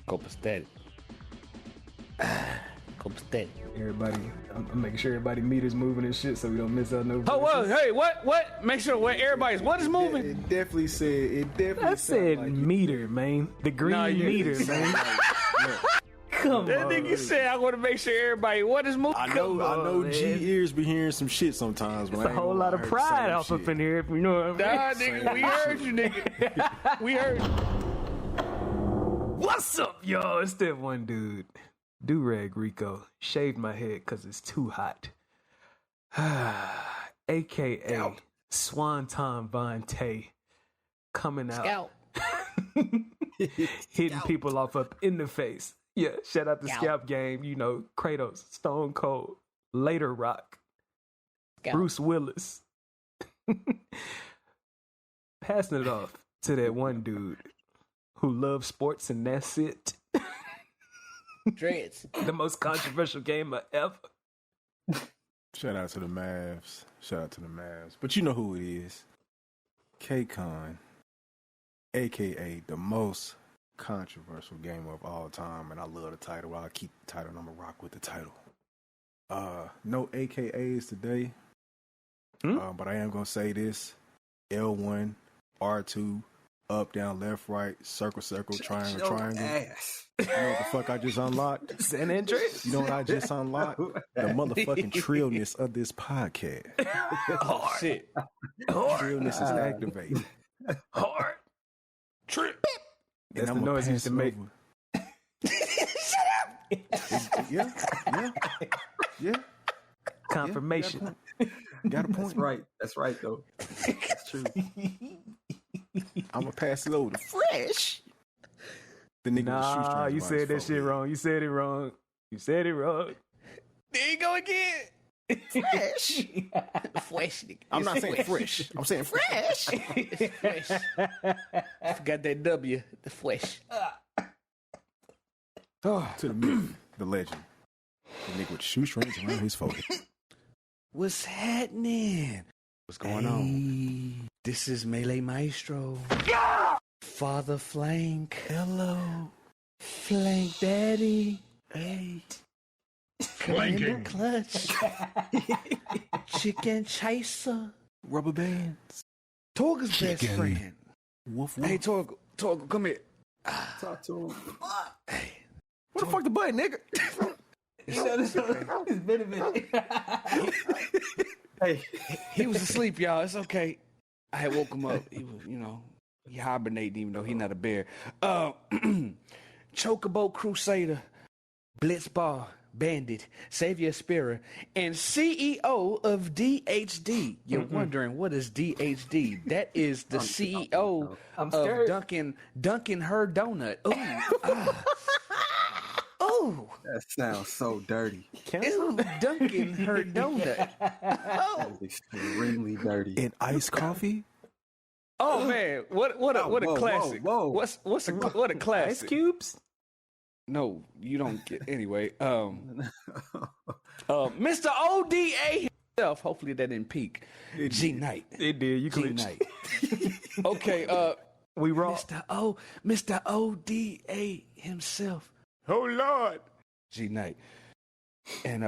Copacetic. Copacetic. Everybody, I'm making sure everybody meters moving and shit, so we don't miss out no. Oh, well, hey, what? Make sure what everybody's what is moving. It definitely said. I said like meter, man. The green meter, man. Come that on. That nigga said I want to make sure everybody what is moving. I know. G ears be hearing some shit sometimes. It's a whole lot of pride off up in here, if you know what I mean. Nah, nigga, we heard you, nigga. We heard you. What's up, y'all? It's that one dude, Durag Rico. Shaved my head because it's too hot. AKA Swanton Vontae coming out. Scout. Hitting people off up in the face. Yeah, shout out to Scalp Game. You know, Kratos, Stone Cold, Later Rock, Bruce Willis. Passing it off to that one dude who loves sports and that's it. Dreads. The most controversial gamer ever. Shout out to the Mavs. But you know who it is. K-Con, a.k.a. the most controversial gamer of all time. And I love the title. I'll keep the title and I'm going to rock with the title. No AKAs today. But I am going to say this. L1, R2, up, down, left, right, circle, triangle. Ass. You know what the fuck I just unlocked? San Andreas. You know what I just unlocked? The motherfucking trillness of this podcast. Oh, shit. Trillness is activated. Hard. Trip. That's the noise he used to make. Shut up. Yeah. Confirmation. Got a point. That's right, though. That's true. I'm going to pass it over to Fresh. The nigga Nah, you said that shit wrong. You said it wrong. There you go again. Fresh. Fresh, nigga. I'm not saying fresh. I'm saying fresh. It's fresh. I forgot that W. The flesh. To the myth, the legend. The nigga with shoestrings around his forehead. What's happening? What's going on? This is Melee Maestro. Father Flank. Hello. Flank Daddy. Hey. Commander Clutch. Chicken Chaser. Rubber bands. Torgal's best friend. Woof. Hey, Torgal, come here. Talk to him. Hey. What the fuck the button, nigga? It's been a minute. Hey. He was asleep, y'all. It's okay. I had woke him up. He was, he hibernating even though he's not a bear. Chocobo Crusader, Blitzball, Bandit, Savior Spearer, and CEO of DHD. You're wondering, what is DHD? That is the CEO of Dunkin' Her Donut. Ooh. Oh. That sounds so dirty. Ew, Dunkin' Her Donut. That is extremely dirty. And iced coffee? Oh man, what a classic. Whoa. What a classic. Ice cubes? No, you don't get anyway. Mr. ODA himself. Hopefully that didn't peak. G Knight. It did. You G glitched. Knight. Okay. We raw. Mr. ODA himself. Oh Lord. G Knight. And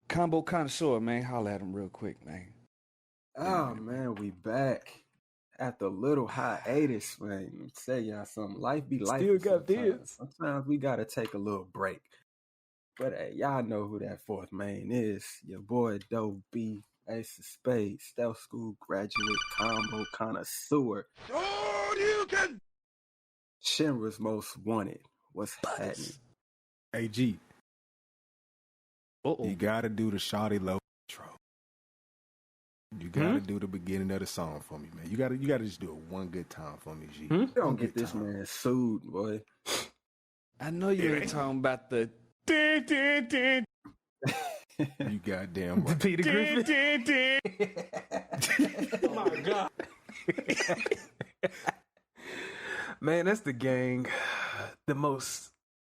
Combo Connoisseur, man. Holla at him real quick, man. Oh man, we back after a little hiatus, man. Let me tell y'all something. Life be life. Still got this. Sometimes we gotta take a little break. But hey, y'all know who that fourth man is. Your boy Doe B, Ace of Spades, Stealth School graduate, Combo Connoisseur. Oh, you can. Shinra's Most Wanted. What's happening? Hey, G. Uh-oh. You gotta do the Shawty Low intro. You gotta do the beginning of the song for me, man. You gotta just do it one good time for me, G. You don't get this man sued, boy. I know you ain't talking about the You goddamn right. Peter Griffin. Oh my God. Man, that's the gang. The most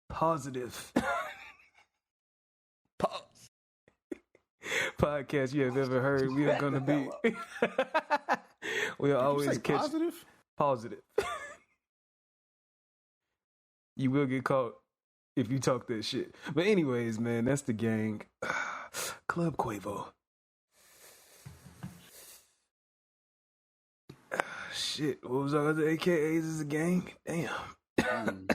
positive podcast you have ever heard. We are gonna be. We'll always catch positive. Positive. You will get caught if you talk that shit. But anyways, man, that's the gang. Club Quavo. Shit, what was all the AKAs as a gang? Damn.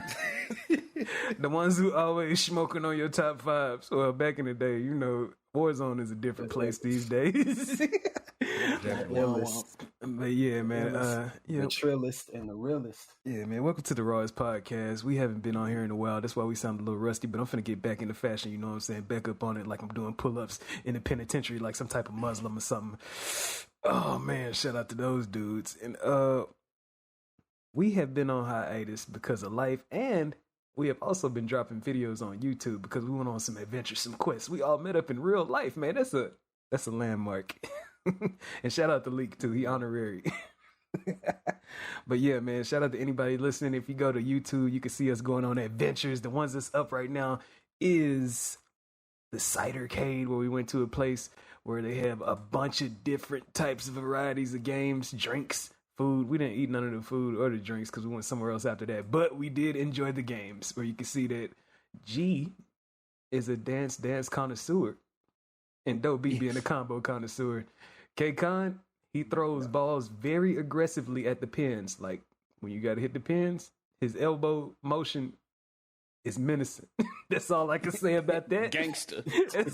The ones who always smoking on your top fives. Well, back in the day, you know, Warzone is a different place these days. But yeah, man. The trillist and the realist. Yeah, man. Welcome to the Rawest podcast. We haven't been on here in a while. That's why we sound a little rusty, but I'm finna get back into fashion, you know what I'm saying? Back up on it like I'm doing pull-ups in the penitentiary like some type of Muslim or something. Oh, man. Shout out to those dudes. And we have been on hiatus because of life, and we have also been dropping videos on YouTube because we went on some adventures, some quests. We all met up in real life, man. That's a landmark. And shout out to Leak too. He honorary. But yeah, man, shout out to anybody listening. If you go to YouTube, you can see us going on adventures. The ones that's up right now is the Cidercade, where we went to a place where they have a bunch of different types of varieties of games, drinks, food. We didn't eat none of the food or the drinks because we went somewhere else after that. But we did enjoy the games, where you can see that G is a dance connoisseur and Dope B being a combo connoisseur. K-Con, he throws balls very aggressively at the pins. Like, when you got to hit the pins, his elbow motion is menacing. That's all I can say about that. Gangster.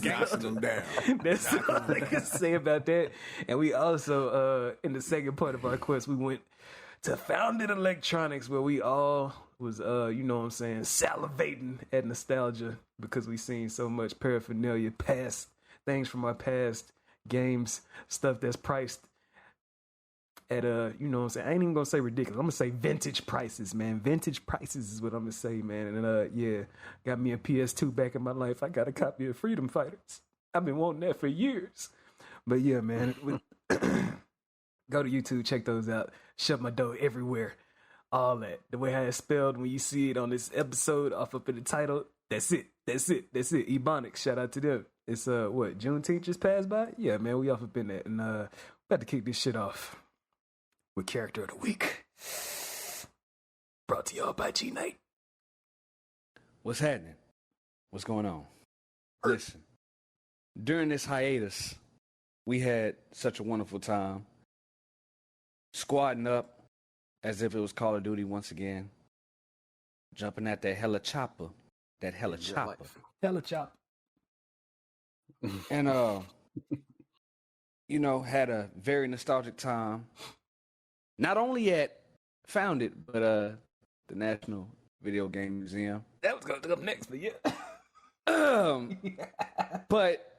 Gangster them down. That's all I can say about that. And we also, in the second part of our quest, we went to Founded Electronics, where we all was, you know what I'm saying, salivating at nostalgia because we seen so much paraphernalia, past things from our past games, stuff that's priced at you know what I'm saying, I ain't even gonna say ridiculous, I'm gonna say vintage prices, man. Vintage prices is what I'm gonna say, man. And yeah, got me a PS2 back in my life. I got a copy of Freedom Fighters. I've been wanting that for years. But yeah, man, go to YouTube, check those out. Shove my dough everywhere. All that. The way how it's spelled when you see it on this episode off up in the title, that's it. Ebonics, shout out to them. It's what, Juneteenth just passed by? Yeah, man, we off up in that. And we about to kick this shit off with Character of the Week. Brought to y'all by G Night. What's happening? What's going on? Listen, during this hiatus, we had such a wonderful time squatting up as if it was Call of Duty once again, jumping at that hella chopper. Hella chopper. And, you know, had a very nostalgic time, not only at Founded, but the National Video Game Museum. That was going to come next, but yeah. But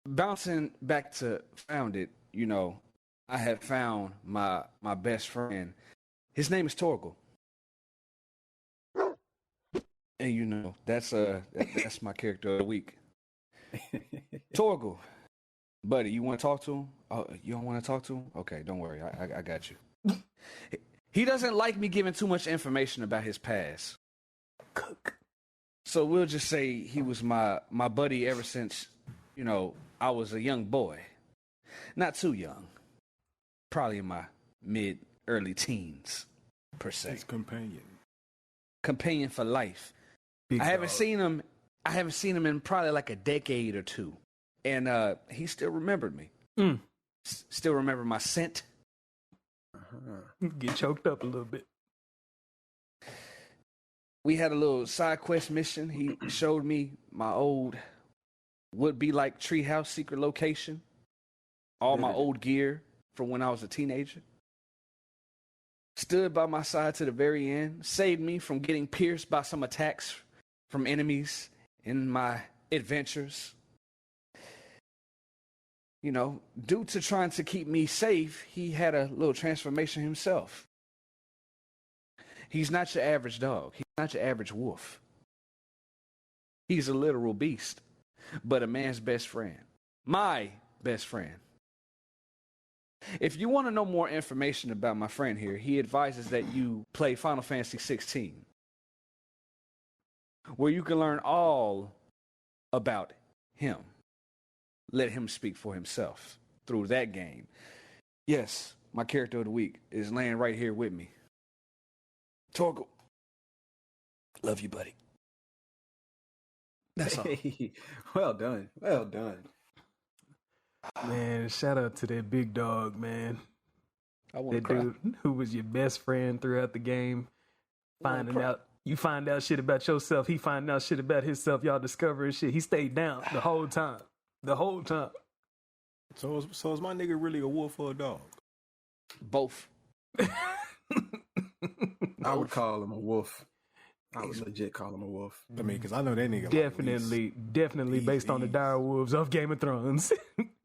bouncing back to Founded, you know, I had found my best friend. His name is Torgal. And you know, that's my character of the week. Torgal, buddy, you want to talk to him? Oh, you don't want to talk to him? Okay, don't worry, I got you. He doesn't like me giving too much information about his past. So we'll just say he was my buddy ever since, you know, I was a young boy. Not too young. Probably in my early teens, per se. His companion. Companion for life. I haven't seen him in probably like a decade or two. And he still remembered me. Still remember my scent. Get choked up a little bit. We had a little side quest mission. He showed me my old would-be like treehouse secret location. All my old gear from when I was a teenager. Stood by my side to the very end. Saved me from getting pierced by some attacks from enemies in my adventures. You know, due to trying to keep me safe, he had a little transformation himself. He's not your average dog. He's not your average wolf. He's a literal beast, but a man's best friend. My best friend. If you want to know more information about my friend here, he advises that you play Final Fantasy 16, where you can learn all about him. Let him speak for himself through that game. Yes, my character of the week is laying right here with me. Torgal. Love you, buddy. That's all. Hey, well done. Well done. Man, shout out to that big dog, man. I want to That cry. dude who was your best friend throughout the game. wanna cry. You find out shit about yourself. He find out shit about himself. Y'all discovering shit. He stayed down the whole time. The whole time. So is my nigga really a wolf or a dog? Both. I would call him a wolf. I would legit call him a wolf. I mean, because I know that nigga Definitely based on the dire wolves of Game of Thrones.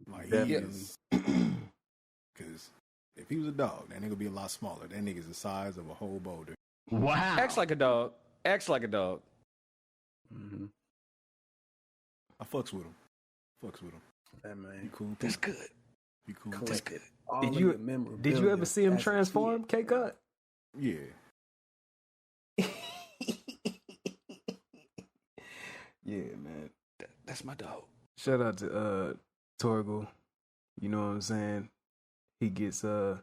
like he Definitely. is. Because if he was a dog, that nigga would be a lot smaller. That nigga's the size of a whole boulder. Wow. Acts like a dog. Acts like a dog. Mm-hmm. I fucks with him. That man. You cool? That's good. You cool? That's Collected good. all Did of you- your memorabilia Did you ever see him as a transform, kid. K-Cut? Yeah. Yeah, man. That's my dog. Shout out to Torgal. You know what I'm saying? He gets I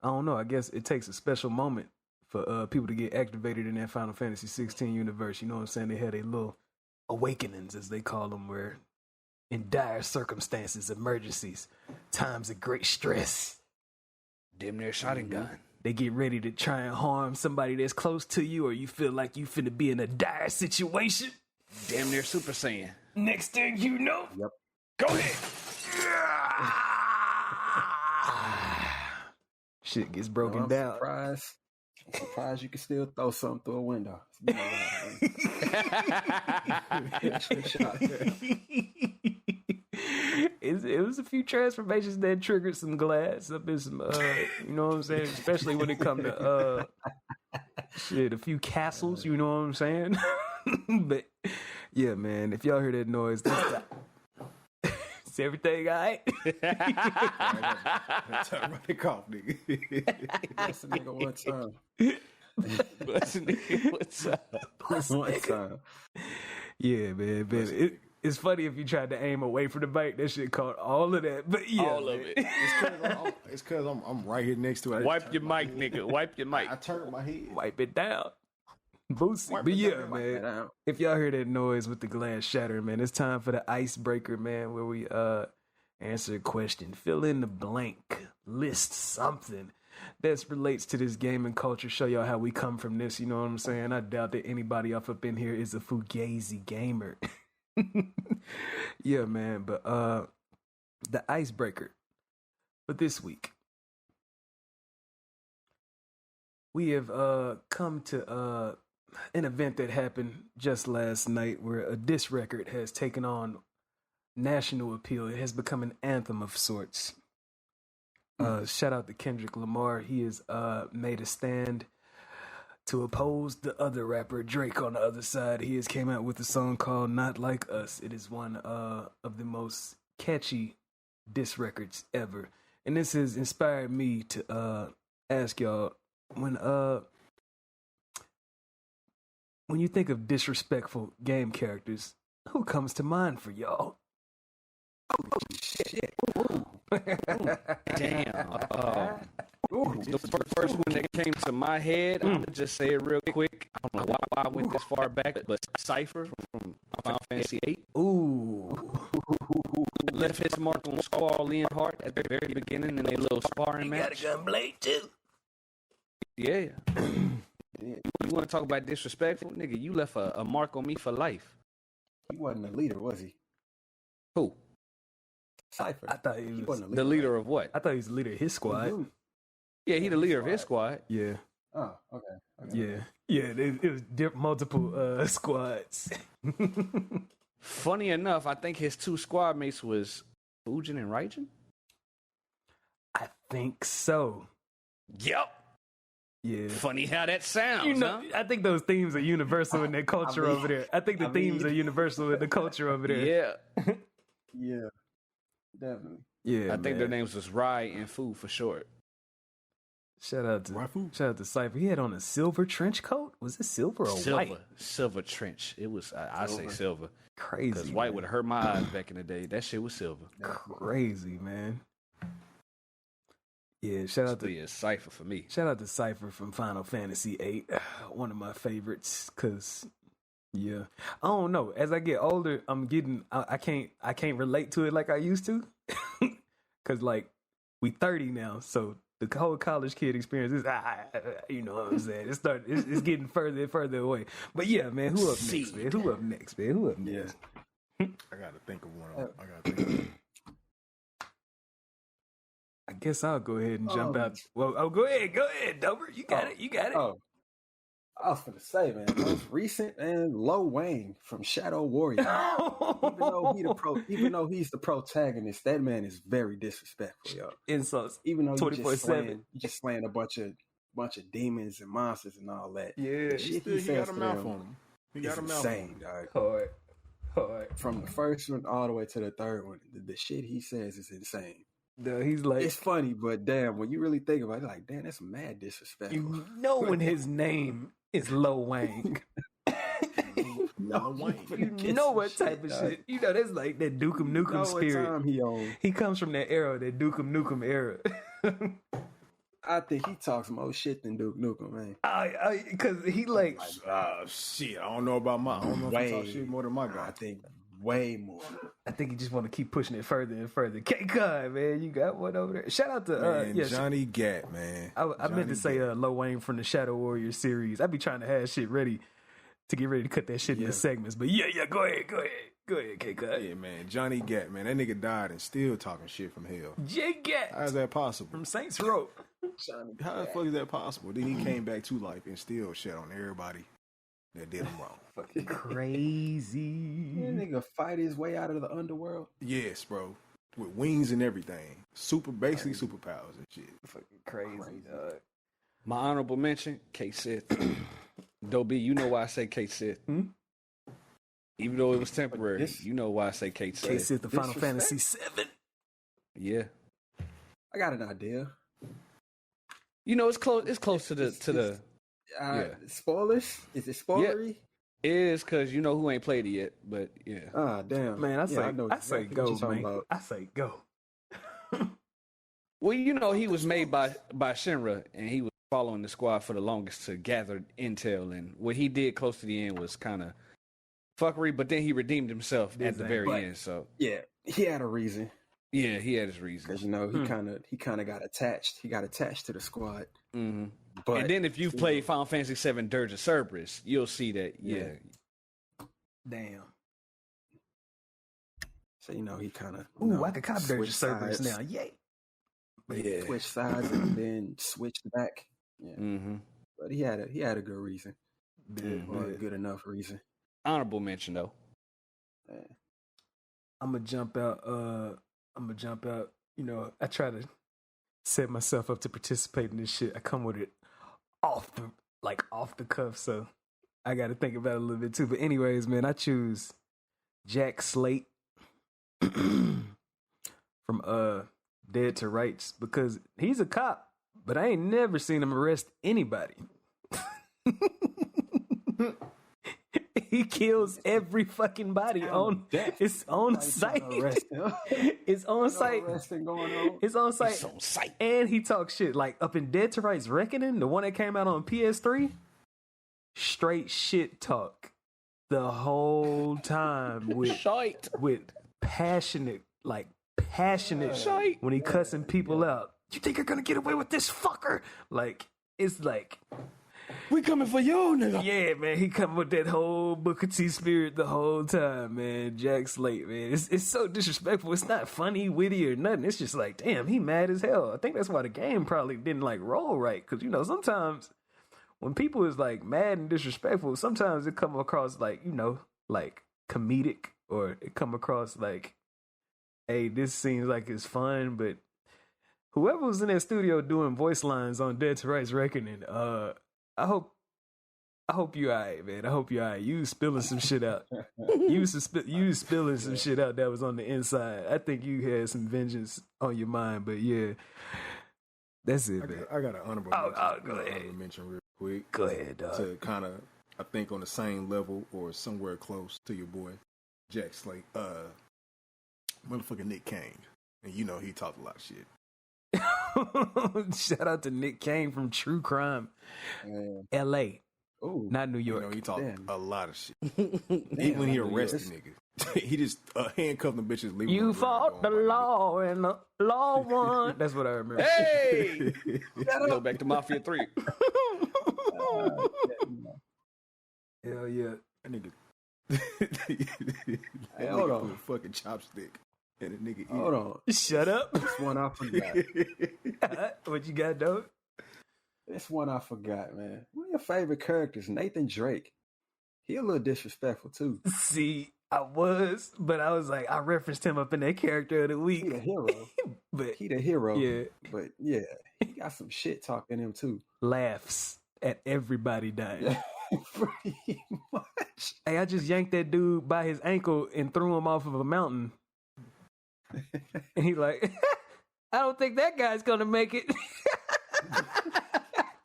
don't know, I guess it takes a special moment for people to get activated in that Final Fantasy 16 universe. You know what I'm saying? They had a little awakenings, as they call them, where in dire circumstances, emergencies, times of great stress, Damn near shotting gun. they get ready to try and harm somebody that's close to you, or you feel like you finna be in a dire situation. Damn near Super Saiyan. Next thing you know, Yep. Go ahead. shit gets broken I'm down. surprised you can still throw something through a window. It's been a while, man. It was a few transformations that triggered some glass up in some you know what I'm saying, especially when it come to a few castles, you know what I'm saying. But yeah, man, if y'all hear that noise, that's is everything all right? That's how I run the cough, nigga. That's a nigga one time. What's up? One time. Yeah, man, but it's funny if you tried to aim away from the mic, that shit caught all of that. But yeah, All of man. it. It's because I'm right here next to it. Wipe your mic, nigga. Wipe your mic. I turned my head. Wipe it down. Boosie. Wipe But it yeah, down. man. If y'all hear that noise with the glass shattering, man, it's time for the icebreaker, man, where we answer a question. Fill in the blank. List something that relates to this gaming culture. Show y'all how we come from this, you know what I'm saying? I doubt that anybody up in here is a fugazi gamer. Yeah, man, but the icebreaker for this week. We have come to an event that happened just last night where a diss record has taken on national appeal. It has become an anthem of sorts. Shout out to Kendrick Lamar. He has made a stand to oppose the other rapper, Drake, on the other side. He has came out with a song called Not Like Us. It is one of the most catchy diss records ever. And this has inspired me to ask y'all, when you think of disrespectful game characters, who comes to mind for y'all? Shit. Damn. The first one that came to my head, I'm gonna just say it real quick. I don't know why I went this far back, but Cypher from Final Fantasy VIII Ooh. left his mark on Squall Leonhardt at the very beginning in a little sparring match. gun blade too. Yeah. You want to talk about disrespectful? Nigga, you left a mark on me for life. He wasn't a leader, was he? Who? Cypher. I thought he was wasn't a The leader of what? I thought he was the leader of his squad. Yeah, he the leader of his squad. Yeah. Oh, okay. Yeah. Yeah, it was multiple squads. Funny enough, I think his two squad mates was Fujin and Raijin. I think so. Yep. Yeah. Funny how that sounds, You know, huh? I think those themes are universal in their culture over there. I think the themes are universal in the culture over there. Yeah. Yeah, definitely. Yeah. I think their names was Rai and Fu for short. Shout out to Cypher. He had on a silver trench coat. Was it silver or white? Silver trench. It was, I say silver. Crazy. Because white would hurt my eyes back in the day. That shit was silver. Crazy, man. Yeah, shout out to Zestiest Cypher for me. Shout out to Cypher from Final Fantasy VIII, one of my favorites. Cause yeah, I don't know. As I get older, I can't relate to it like I used to. Cause like we 30 now, so the whole college kid experience is you know what I'm saying. It's getting further and further away. But yeah, man, who up next, man? Who up next, man? Who up next? I gotta think of one. I gotta think of one. I guess I'll go ahead and jump out. Well, go ahead, Dober. You got it. Oh, I was gonna say, man, most recent and Lil Wayne from Shadow Warrior. Even though he's the protagonist, that man is very disrespectful, yo. Insults. Even though 24/7, you just slaying a bunch of demons and monsters and all that. Yeah, the shit he got a mouth on him. He got a mouth insane, dog. Hard. From the first one all the way to the third one, the shit he says is insane. No, he's like, it's funny, but damn, when you really think about it, like, damn, that's mad disrespectful. You know when his name is Lil Wayne. You know what type of shit. You know, that's like that Dukem Nukem spirit. Time he on. He comes from that era, that Dukem Nukem era. I think he talks more shit than Duke Nukem, man. Because he like, shit. I don't know about I don't know if he talk shit more than my guy. I think way more. I think he just want to keep pushing it further and further. K-Con, man, you got one over there. Shout out to Johnny Gat, man. I meant to say Lil Wayne from the Shadow Warrior series. I be trying to have shit ready to get ready to cut that shit into segments. But yeah, go ahead, K-Con. Yeah, man, Johnny Gat, man, that nigga died and still talking shit from hell. J Gat, how's that possible? From Saints Row. How the fuck is that possible? Then he came back to life and still shit on everybody that did him wrong. Fucking crazy. That nigga fight his way out of the underworld. Yes, bro. With wings and everything. Basically superpowers and shit. Fucking crazy, dog. My honorable mention, K-Sith. Dobie, you know why I say K-Sith. Even though it was temporary, you know why I say K-Sith. K-Sith, the Final Fantasy VII. Yeah. I got an idea. You know, it's close to the spoilers? Is it spoilery? Yeah. It is, because you know who ain't played it yet, but yeah. Ah, damn. Man, I say go, man. I say go. Well, you know, he was made by Shinra, and he was following the squad for the longest to gather intel, and what he did close to the end was kind of fuckery, but then he redeemed himself at the very end, so. Yeah, he had a reason. Yeah, he had his reason. Because, you know, he kind of got attached. He got attached to the squad. Mm-hmm. But, and then if you've played Final Fantasy VII Dirge of Cerberus, you'll see that, yeah. Damn. So, you know, he kind of... Ooh, I could cop Dirge of Cerberus now. Yay. Yeah. Switch sides and then switch back. Yeah. Mm-hmm. But he had a good reason. Or a good enough reason. Honorable mention, though. Yeah. I'm gonna jump out. You know, I try to set myself up to participate in this shit. I come with it off the cuff, so I got to think about it a little bit too. But anyways, man, I choose Jack Slate from Dead to Rights because he's a cop, but I ain't never seen him arrest anybody. He kills every fucking body on his own site. It's on site. It's on site. And he talks shit like up in Dead to Rights Reckoning, the one that came out on PS3. Straight shit talk the whole time with passionate shite when he cussing people out. You think you're gonna get away with this, fucker? Like it's like. We coming for you, nigga. Yeah, man. He coming with that whole Booker T spirit the whole time, man. Jack Slate, man. It's so disrespectful. It's not funny, witty, or nothing. It's just like, damn, he mad as hell. I think that's why the game probably didn't like roll right. Because, you know, sometimes when people is like mad and disrespectful, sometimes it come across like, you know, like comedic, or it come across like, hey, this seems like it's fun, but whoever was in that studio doing voice lines on Dead to Rights Reckoning, I hope you alright, man. I hope you alright. You was spilling some shit out. You was spilling some shit out that was on the inside. I think you had some vengeance on your mind, but yeah, that's it, man. I got an honorable mention real quick. Go ahead, dog. To kind of, I think on the same level or somewhere close to your boy, Jack Slate, motherfucking Nick Kane. And you know he talked a lot of shit. Shout out to Nick Kane from True Crime, Man. L.A., Ooh. not New You York. know, he talked Damn. a lot of shit. Damn, When he I knew arrested this. niggas, he just handcuffed them bitches. leave them You on the ground, fought the going by law and the law won. That's what I remember. Hey, the go back to Mafia 3. Hell yeah. That nigga. Hey, hold on. Put a fucking chopstick in a nigga ear. Hold on. Shut up. This one I forgot. What you got, dog? This one I forgot, man. One of your favorite characters, Nathan Drake. He a little disrespectful too. See, I was, but I was like, I referenced him up in that character of the He the week. hero. But He the hero. yeah, But yeah, he got some shit talk in him too. laughs at everybody dying. Yeah, pretty much. Hey, I just yanked that dude by his ankle and threw him off of a mountain. And he like, I don't think that guy's gonna make it.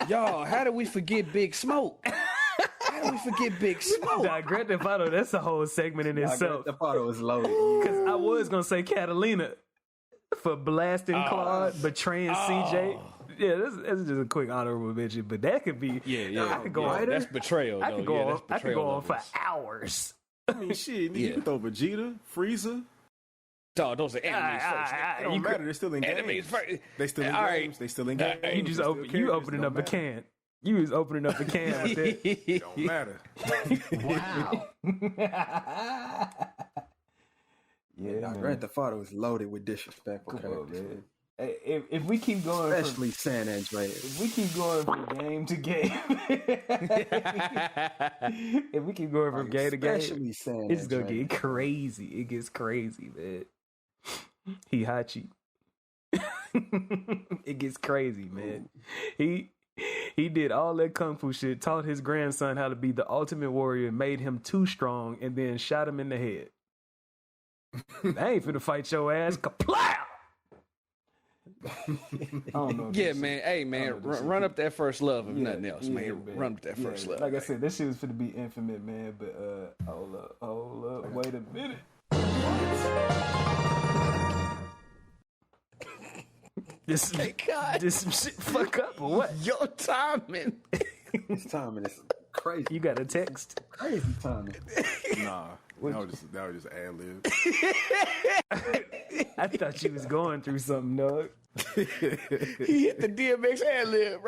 Y'all, how did we forget Big Smoke? How did we forget Big Smoke? Nah, Grand Theft Auto, that's a whole segment in itself. The photo was loaded. Because I was gonna say Catalina for blasting Claude, betraying CJ. Yeah, that's just a quick honorable mention, but that could be. Yeah. I could go yeah, on. that's betrayal. I though. could go Yeah, on. that's I could go betrayal on for levels. hours. I mean, shit, nigga, Yeah. you can throw Vegeta, Frieza. Dog, those are enemies first. It don't matter. They're still in Enemies games. first. They still in All games. right. They still in games. You just They're still open. You characters. opening It up a don't matter. can. You was opening up a can out there. It don't matter. Wow. Yeah, Grand Theft Auto is loaded with disrespectful characters. man. Hey, if we keep going, Especially San Andreas. if we keep going from game to game, if we keep going from game to game, Especially San it's gonna Andreas. get crazy. It gets crazy, man. Hihachi. It gets crazy, man. He did all that kung fu shit, taught his grandson how to be the ultimate warrior, made him too strong, and then shot him in the head. I ain't finna fight your ass. Kaplow! I don't know. Yeah, man. Hey, man, run up that first love if nothing else, man. man. Run up that first love. Like I said, this shit was finna be infinite, man. But hold up, wait a minute. This some shit fuck up or what? Your timing. This timing is crazy. You got a text? Crazy timing. Nah, that was just ad lib. I thought you was going through something, dog. He hit the DMX ad lib.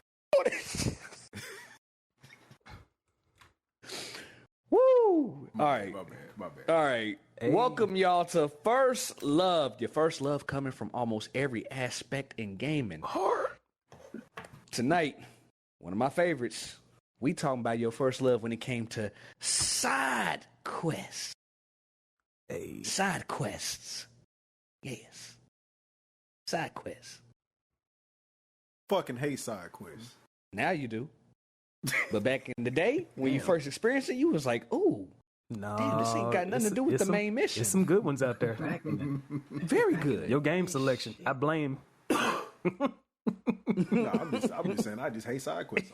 Woo! All right. My bad. All right. Hey. Welcome y'all to First Love. Your first love coming from almost every aspect in gaming. Tonight, one of my favorites. We talking about your first love when it came to side quests. Hey, Side quests. Yes. Side quests. Fucking hate side quests. Now you do. But back in the day, when you first experienced it, you was like, ooh, no, damn, this ain't got nothing to do with the main mission. There's some good ones out there. Very good. Your game selection, I blame. No, I'm just saying I just hate side quests.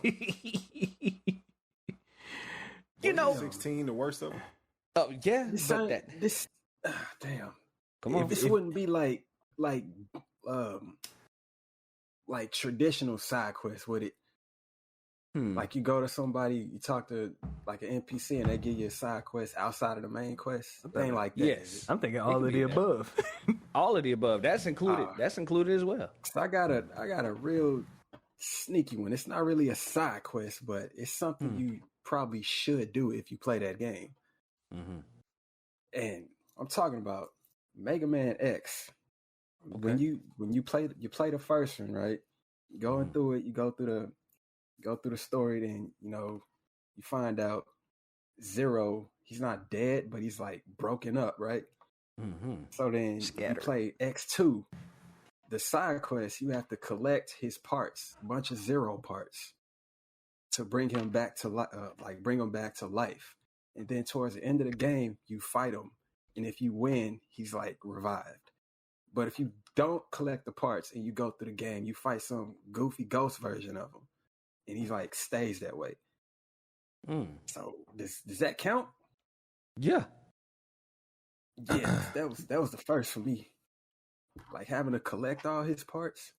You know, 16, the worst of them. oh yeah, This but ain't- that, this damn. come on. This wouldn't be like traditional side quests, would it? Like you go to somebody, you talk to like an NPC, and they give you a side quest outside of the main quest. Thing like that. Yes. I'm thinking all of can the be that. above. All of the above. That's included. That's included as well. So I got a real sneaky one. It's not really a side quest, but it's something you probably should do if you play that game. Mm-hmm. And I'm talking about Mega Man X. Okay. When you play the first one, right? Going through it, you go through the story, then you find out Zero, he's not dead, but he's like broken up, right? Mm-hmm. So then Scattered. you play X2. The side quest, you have to collect his parts, a bunch of Zero parts, to bring him back to life. And then towards the end of the game, you fight him, and if you win, he's like revived. But if you don't collect the parts and you go through the game, you fight some goofy ghost version of him, and he like stays that way. So does that count? Yeah. Yeah, that was the first for me. Like having to collect all his parts.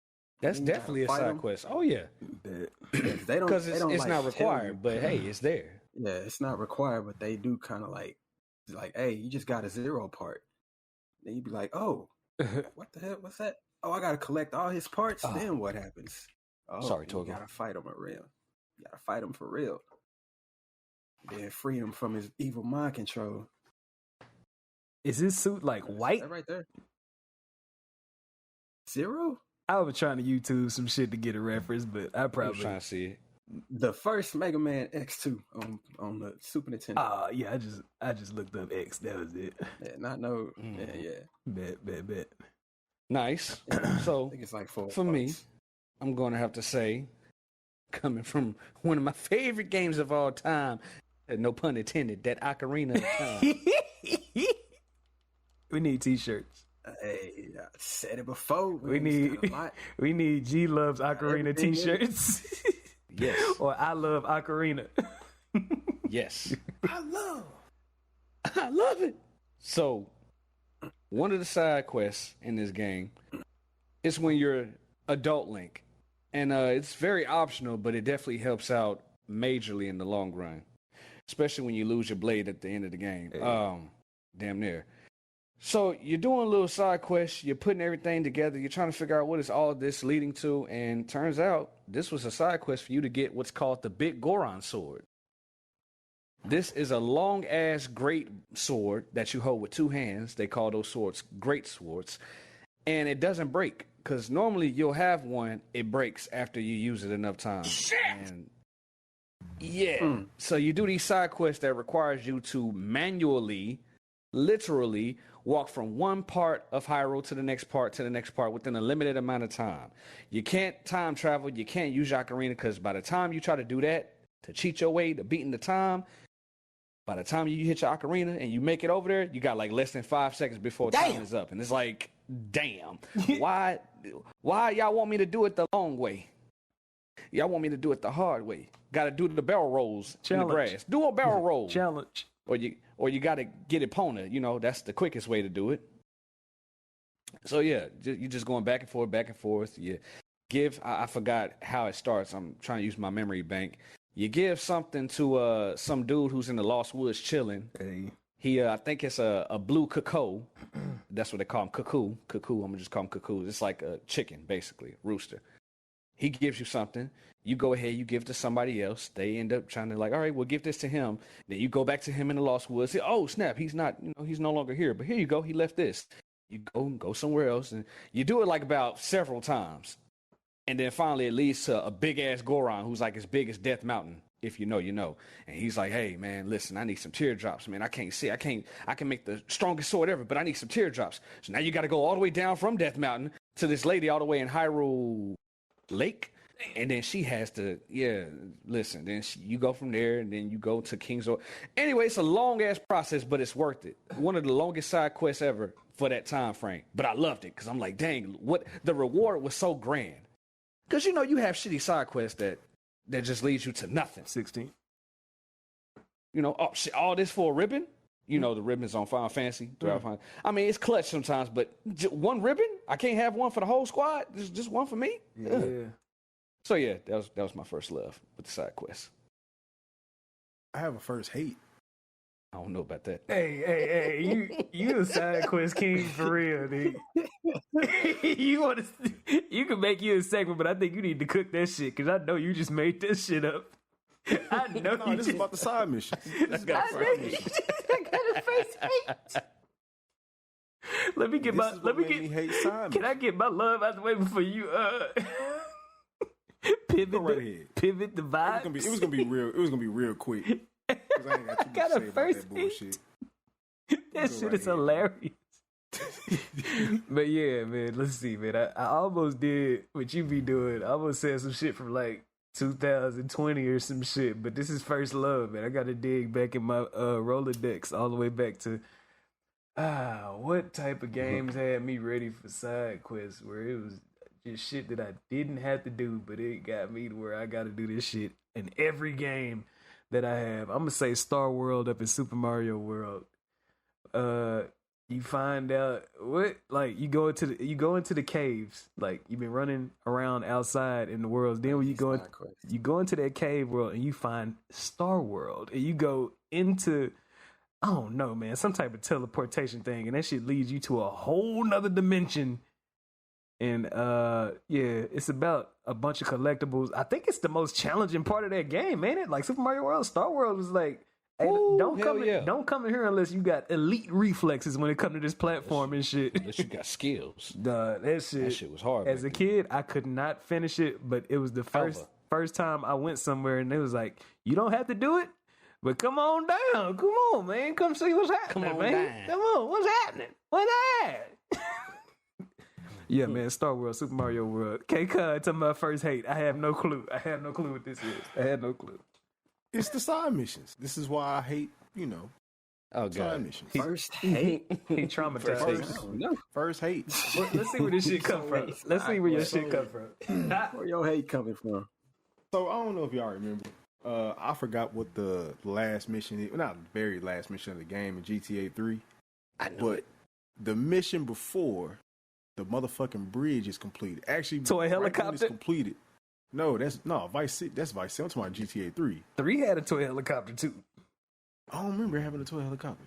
That's Then you gotta definitely a fight side 'em. quest. Oh yeah, They don't. because They don't it's like not tell required, you. but hey, it's there. Yeah, it's not required, but they do kind of like, hey, you just got a 0 part. Then you be like, oh, what the hell? What's that? Oh, I gotta collect all his parts. Oh. Then what happens? Oh, Sorry, you Torgal. gotta fight him for real. You gotta fight him for real. Then free him from his evil mind control. Is his suit like white? That right there. 0? I was trying to YouTube some shit to get a reference, but I I'm probably. trying to see it. The first Mega Man X2 on the Super Nintendo. Yeah, I just looked up X. That was it. Yeah, not no. Yeah. Bet. Nice. I So think it's like 4 for me, parts. I'm going to have to say, coming from one of my favorite games of all time, no pun intended, that Ocarina of Time. We need T-shirts. Hey, I said it before. We man, it's need kinda a lot. we need G loves Ocarina everything in it. T-shirts. Yes. Or I love Ocarina. Yes. I love. I love it. So, one of the side quests in this game is when you're adult Link. And it's very optional, but it definitely helps out majorly in the long run. Especially when you lose your blade at the end of the game. Damn near. So you're doing a little side quest, you're putting everything together, you're trying to figure out what is all this leading to, and turns out this was a side quest for you to get what's called the Big Goron Sword. This is a long-ass great sword that you hold with 2 hands. They call those swords great swords. And it doesn't break, because normally you'll have one, it breaks after you use it enough times. Shit! And yeah. So you do these side quests that requires you to manually, literally, walk from one part of Hyrule to the next part within a limited amount of time. You can't time travel. You can't use your ocarina, because by the time you try to do that, to cheat your way to beating the time, by the time you hit your ocarina and you make it over there, you got like less than 5 seconds before time is up. And it's like, damn, why y'all want me to do it the long way? Y'all want me to do it the hard way. Got to do the barrel rolls in the grass. Do a barrel roll. Challenge. Or you got to get it Pona. You know, that's the quickest way to do it. So, yeah, you're just going back and forth. You give, I forgot how it starts. I'm trying to use my memory bank. You give something to some dude who's in the Lost Woods chilling. Hey. He, I think it's a blue cuckoo. That's what they call him, cuckoo. Cuckoo, I'm going to just call him cuckoo. It's like a chicken, basically, rooster. He gives you something. You go ahead, you give it to somebody else. They end up trying to like, all right, we'll give this to him. Then you go back to him in the Lost Woods. Say, oh, snap, he's not, he's no longer here. But here you go, he left this. You go somewhere else. And you do it like about several times. And then finally it leads to a big-ass Goron who's like as big as Death Mountain. If you know, you know. And he's like, hey, man, listen, I need some teardrops, man. I can't see. I can make the strongest sword ever, but I need some teardrops. So now you got to go all the way down from Death Mountain to this lady all the way in Hyrule Lake. And then she has to, listen. Then you go from there, and then you go to King's Or. Anyway, it's a long-ass process, but it's worth it. One of the longest side quests ever for that time frame. But I loved it, because I'm like, dang, what the reward was so grand. Because, you have shitty side quests that just leads you to nothing. 16. Oh, shit, all this for a ribbon? The ribbons on Final Fantasy. I mean, it's clutch sometimes, but one ribbon? I can't have one for the whole squad? Just one for me? Yeah. So, yeah, that was my first love with the side quest. I have a first hate. I don't know about that. Hey, you a side quest king for real, dude. You can make you a segment, but I think you need to cook that shit, because I know you just made this shit up. I know No, this is about the side mission. This is about the side mission. I got a first hate. Let me get This is what made me hate side Can I get my love out the way before you pivot? Go right ahead. Pivot the vibe. It was gonna be real. It was gonna be real quick. 'Cause I ain't got too much Got to a say about first that bullshit. That shit is hilarious. But yeah, man, let's see, man. I almost did what you be doing. I almost said some shit from like 2020 or some shit, but this is first love, man. I gotta dig back in my Rolodex all the way back to what type of games had me ready for side quests where it was just shit that I didn't have to do, but it got me to where I gotta do this shit in every game that I have. I'm gonna say Star World up in Super Mario World. You find out what, like, you go into the caves, like you've been running around outside in the world. Then when you go into that cave world and you find Star World, and you go into, I don't know, man, some type of teleportation thing, and that shit leads you to a whole nother dimension. And it's about a bunch of collectibles. I think it's the most challenging part of that game, ain't it? Like Super Mario World, Star World was like, hey, don't come in here unless you got elite reflexes when it comes to this platform and shit. Unless you got skills. That shit was hard. As a kid, I could not finish it, but it was the first time I went somewhere and it was like, you don't have to do it, but come on down. Come on, man. Come see what's happening, man. Come on, what's happening? What's that? Yeah, man, Star Wars, Super Mario World. K-Cud talking about first hate. I have no clue. I have no clue what this is. I had no clue. It's the side missions. This is why I hate, side missions. First hate? He traumatized. First hate. Let's see where this shit come from. Let's see where your shit come from. Where your hate coming from? So I don't know if y'all remember. I forgot what the last mission is. Not the very last mission of the game in GTA 3. I know but the mission before the motherfucking bridge is completed. Actually, toy helicopter is completed. No, that's Vice City. That's Vice City. I'm talking about GTA 3. 3 had a toy helicopter too. I don't remember having a toy helicopter.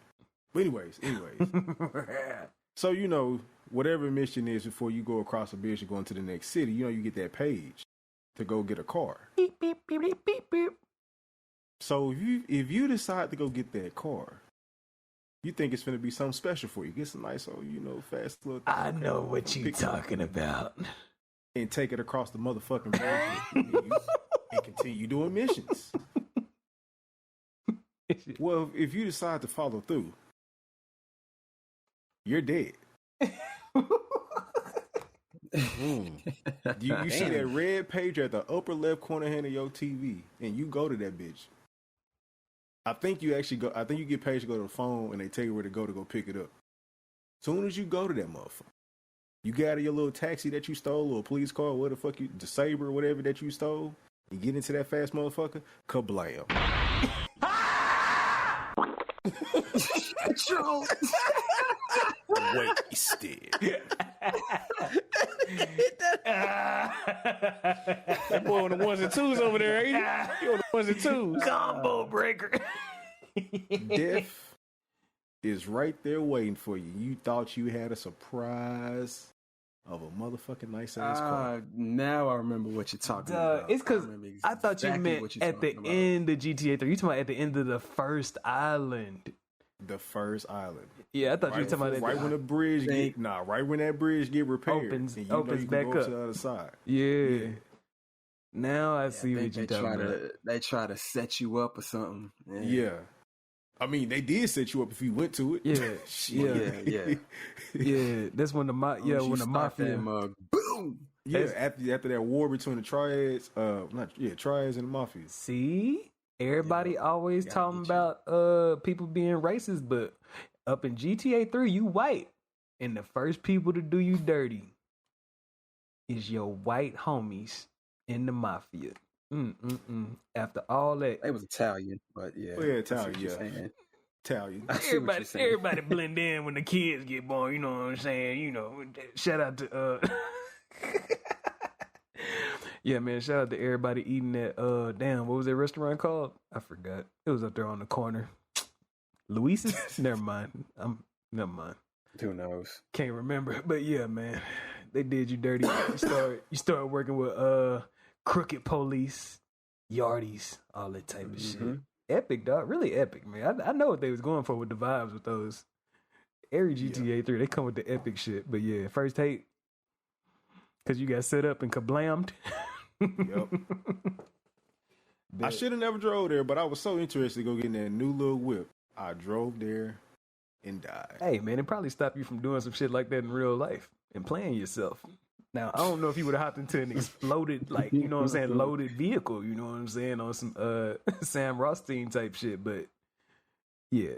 But anyways. So whatever mission is before you go across a bridge and go into the next city, you get that page to go get a car. Beep beep beep beep beep beep. So if you decide to go get that car, you think it's going to be something special for you. Get some nice old, fast little thing. I know what you're talking about. And take it across the motherfucking bridge and continue doing missions. Well, if you decide to follow through, you're dead. You see that red page at the upper left corner hand of your TV, and you go to that bitch. I think you get paid to go to the phone and they tell you where to go pick it up. Soon as you go to that motherfucker, you get out of your little taxi that you stole or a police car or what the fuck the Sabre or whatever that you stole, you get into that fast motherfucker, kablam. Wasted. That boy on the ones and twos over there, ain't he? On the ones and twos. Combo breaker. Death is right there waiting for you. You thought you had a surprise of a motherfucking nice ass car. Now I remember what you're talking about. It's because I thought you meant at the end of GTA 3. You talking about at the end of the first island. The first island. Yeah, I thought you were talking about right when the bridge right when that bridge get repaired, opens and back go up to the other side. Yeah. Now I see what you're talking about. They try to set you up or something. Yeah. I mean, they did set you up if you went to it. Yeah. Yeah. That's when the mafia. Boom. Yeah. After that war between the triads, triads and the mafia. See. Everybody always talking about people being racist, but up in GTA 3, you white. And the first people to do you dirty is your white homies in the mafia. After all that. They was Italian, but yeah. Oh, yeah, Italian, yeah. Italian. Everybody blend in when the kids get born, you know what I'm saying? Shout out to yeah, man, shout out to everybody eating that, what was that restaurant called? I forgot. It was up there on the corner. Luis's? Never mind. Never mind. Who knows? Can't remember. But yeah, man, they did you dirty. You started working with crooked police, yardies, all that type of shit. Epic, dog. Really epic, man. I know what they was going for with the vibes with those. Every GTA 3, they come with the epic shit. But yeah, first hate. Because you got set up and kablammed. Yep. I should have never drove there, but I was so interested to go get in that new little whip. I drove there and died. Hey, man, it probably stopped you from doing some shit like that in real life and playing yourself. Now, I don't know if you would have hopped into an exploded, loaded vehicle, you know what I'm saying, on some Sam Rothstein type shit, but yeah.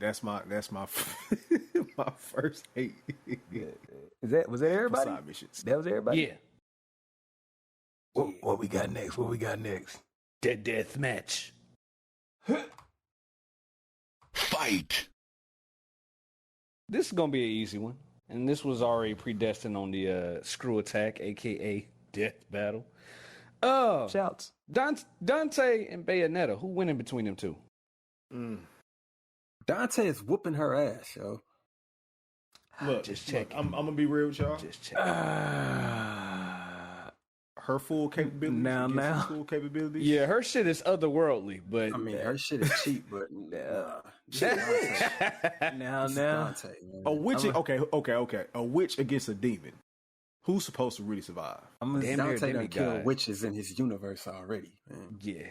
That's my my first hate. Was that everybody? Side missions. That was everybody? Yeah. What we got next? The death match. Fight. This is gonna be an easy one, and this was already predestined on the screw attack, aka death battle. Shouts. Dante and Bayonetta. Who winning between them two? Dante is whooping her ass, yo. Look, Just check. I'm gonna be real with y'all. Just check. Her full capabilities. Now. Full capabilities. Yeah, her shit is otherworldly, but I mean, her shit is cheap, but Now. Dante, man. A witch. Okay. A witch against a demon. Who's supposed to really survive? I'm gonna, Damn near Dante done demigod. killed witches in his universe already, man. yeah.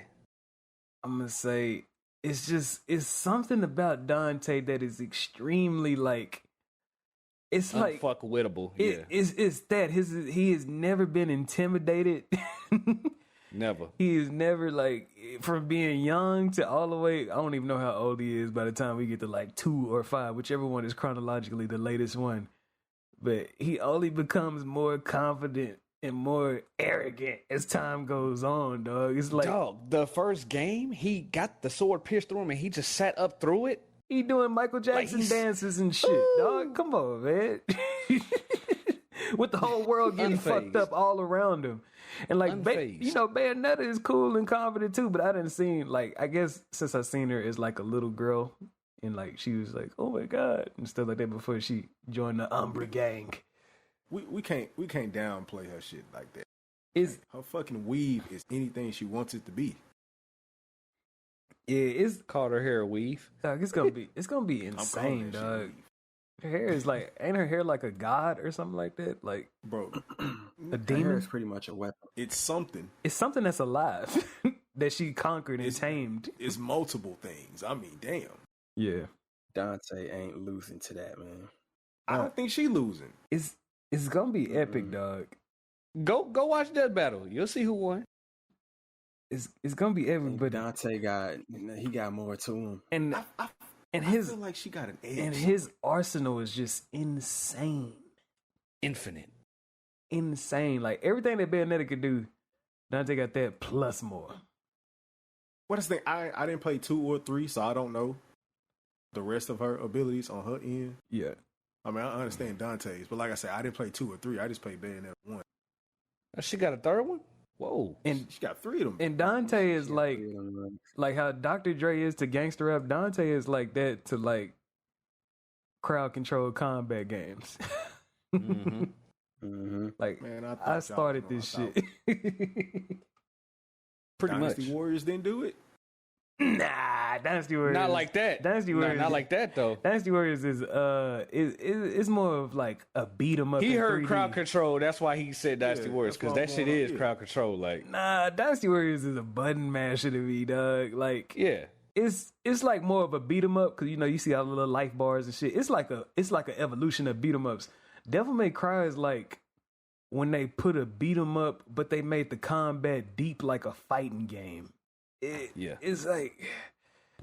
I'm gonna say it's something about Dante that is extremely like it's like Unfuckwittable. Yeah. it's that he has never been intimidated. Never. He is never like from being young to all the way. I don't even know how old he is by the time we get to like 2 or 5, whichever one is chronologically the latest one. But he only becomes more confident and more arrogant as time goes on, dog. It's like Dog, the first game, he got the sword pierced through him and he just sat up through it. he doing Michael Jackson he's- dances and shit, dog. Come on, man. With the whole world getting fucked Unfazed. up all around him. And like, Unfazed. Bayonetta is cool and confident too, but I didn't see, like, I guess since I seen her as like a little girl and like she was like, oh my God, and stuff like that before she joined the Umbra gang. We can't downplay her shit like that. It's, Her fucking weave is anything she wants it to be. yeah, it's, Called her hair a weave. dog, it's gonna be I'm calling insane, that shit dog. weave. Her hair is like, ain't her hair like a god or something like that? Like Bro, a Her hair demon? is pretty much a weapon. it's something. It's something that's alive that she conquered and tamed. It's multiple things. I mean, damn. Yeah. Dante ain't losing to that, man. I don't think she losing. It's gonna be epic, dog. Go watch that battle. You'll see who won. It's gonna be epic, but Dante got more to him. and I his feel like she got an edge. and his arsenal is just insane. Infinite. Like everything that Bayonetta could do, Dante got that plus more. What is the thing? I didn't play 2 or 3, so I don't know the rest of her abilities on her end. Yeah. I mean, I understand Dante's, but like I said, I didn't play 2 or 3. I just played Bayonetta 1. She got a third one? Whoa. And She got 3 of them. and Dante is like how Dr. Dre is to gangster rap. Dante is like that to like crowd control combat games. Mm-hmm. Mm-hmm. Like Man, I thought I y'all started was this gonna- shit. Pretty Dynasty much. Warriors didn't do it. Nah, Dynasty Warriors. Not like that. Dynasty No, Warriors. not like that though. Dynasty Warriors is it's more of like a beat 'em up. He in heard 3D. crowd control. That's why he said Dynasty Yeah, Warriors, that's because what that I'm shit going is on, yeah. crowd control. Like, Nah, Dynasty Warriors is a button masher to me, dog. Like yeah. it's like more of a beat 'em up because you see all the little life bars and shit. It's like an evolution of beat 'em ups. Devil May Cry is like when they put a beat 'em up, but they made the combat deep like a fighting game. Yeah. It's like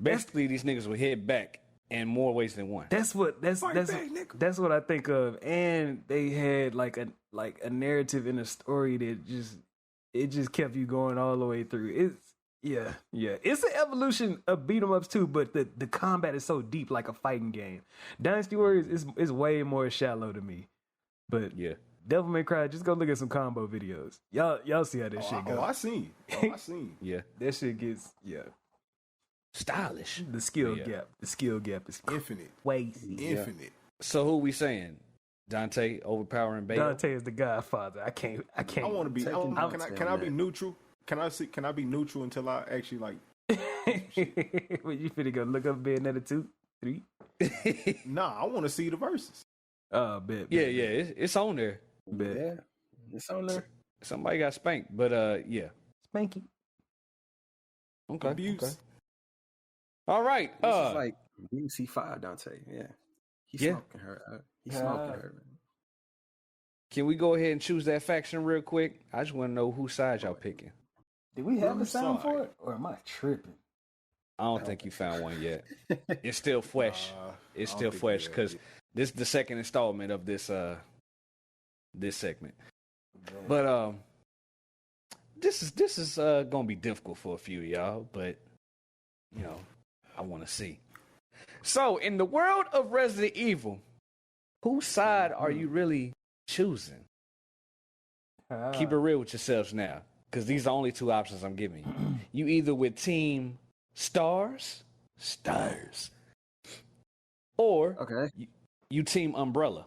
Basically, these niggas would head back in more ways than one. that's what back, nigga. that's what I think of. And they had like a narrative and a story that just kept you going all the way through. Yeah. It's an evolution of beat 'em ups too, but the combat is so deep like a fighting game. Dynasty Warriors is way more shallow to me. But Yeah. Devil May Cry, just go look at some combo videos. Y'all see how this shit go. I seen. I seen. Yeah. That shit gets Stylish. the skill Yeah. gap. The skill gap is Infinite. crazy. Infinite. So who we saying? Dante overpowering Bayo? Dante is the Godfather. I can't. I want to be. Taking Can Dante I on be that. neutral? Can I be neutral until I actually like? What you finna go look up Bayonetta 2, 3? Nah, I want to see the verses. Bet. Yeah, it's on there. Bet. Yeah, it's on there. Somebody got spanked, but yeah. Spanky. Okay. Abuse. Okay. All right. This is like UC5 Dante. Yeah, he's Yeah. smoking her. He's smoking her. Can we go ahead and choose that faction real quick? I just want to know whose side y'all picking. Did we have a Whose sound side? for it, or am I tripping? I don't think you found one yet. It's still fresh. It's I don't still think fresh we have because it. this is the second installment of this segment. But this is gonna be difficult for a few of y'all, but I want to see. So in the world of Resident Evil, whose side are you really choosing? Keep it real with yourselves now, because these are the only two options I'm giving you. You either with Team Stars, or you Team Umbrella.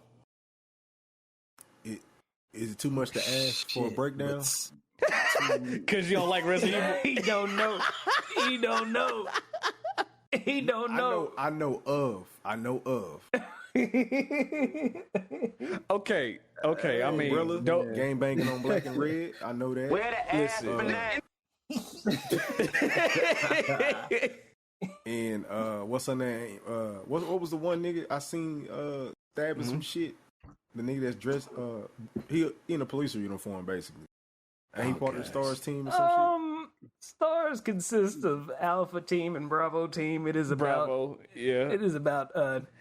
Is it too much to ask for a breakdown? Because you don't like Resident Evil? He don't know. He don't know. He don't know. I know of. Okay. I mean, Umbrella, game banging on black and red. I know that. Where the ass and what's her name? What was the one nigga I seen stabbing some shit? The nigga that's dressed he in a police uniform basically. And he part of the Stars team or some shit. Stars consist of Alpha team and Bravo team. It is about It is about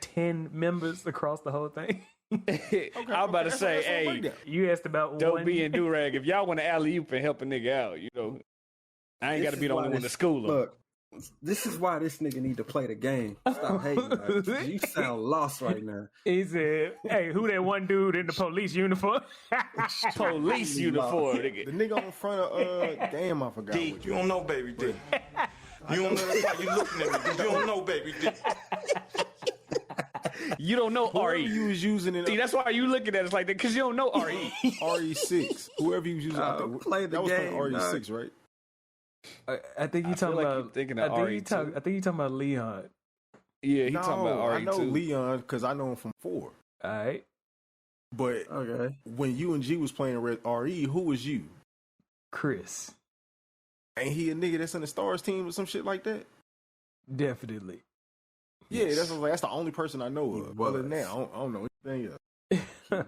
10 members across the whole thing. I'm about to say, hey, you asked about Don't be in Durag. If y'all want to alley oop and help a nigga out, you know, I ain't got to be the only one to school him. Look, this is why this nigga need to play the game. Stop hating. Like, you sound lost right now. He said, hey, who that one dude in the police uniform? Police uniform, nigga. The nigga on front of, damn, I forgot. D, you don't know, baby D. You don't know why you looking at me. You don't know, baby D. You don't know Whoever RE. you was using it. See, that's why you looking at it like that, because you don't know RE. RE6. Whoever you was using play the that was game, RE6, right? I think you talking like about. you're thinking I of think RE2. I think you talking about Leon. Yeah, he talking about RE2. I know Leon because I know him from 4. All right, But when you and G was playing RE, who was you? Chris. Ain't he a nigga that's in the Stars team or some shit like that? Definitely. Yeah, that's the only person I know of. Other than that, I don't know anything else. He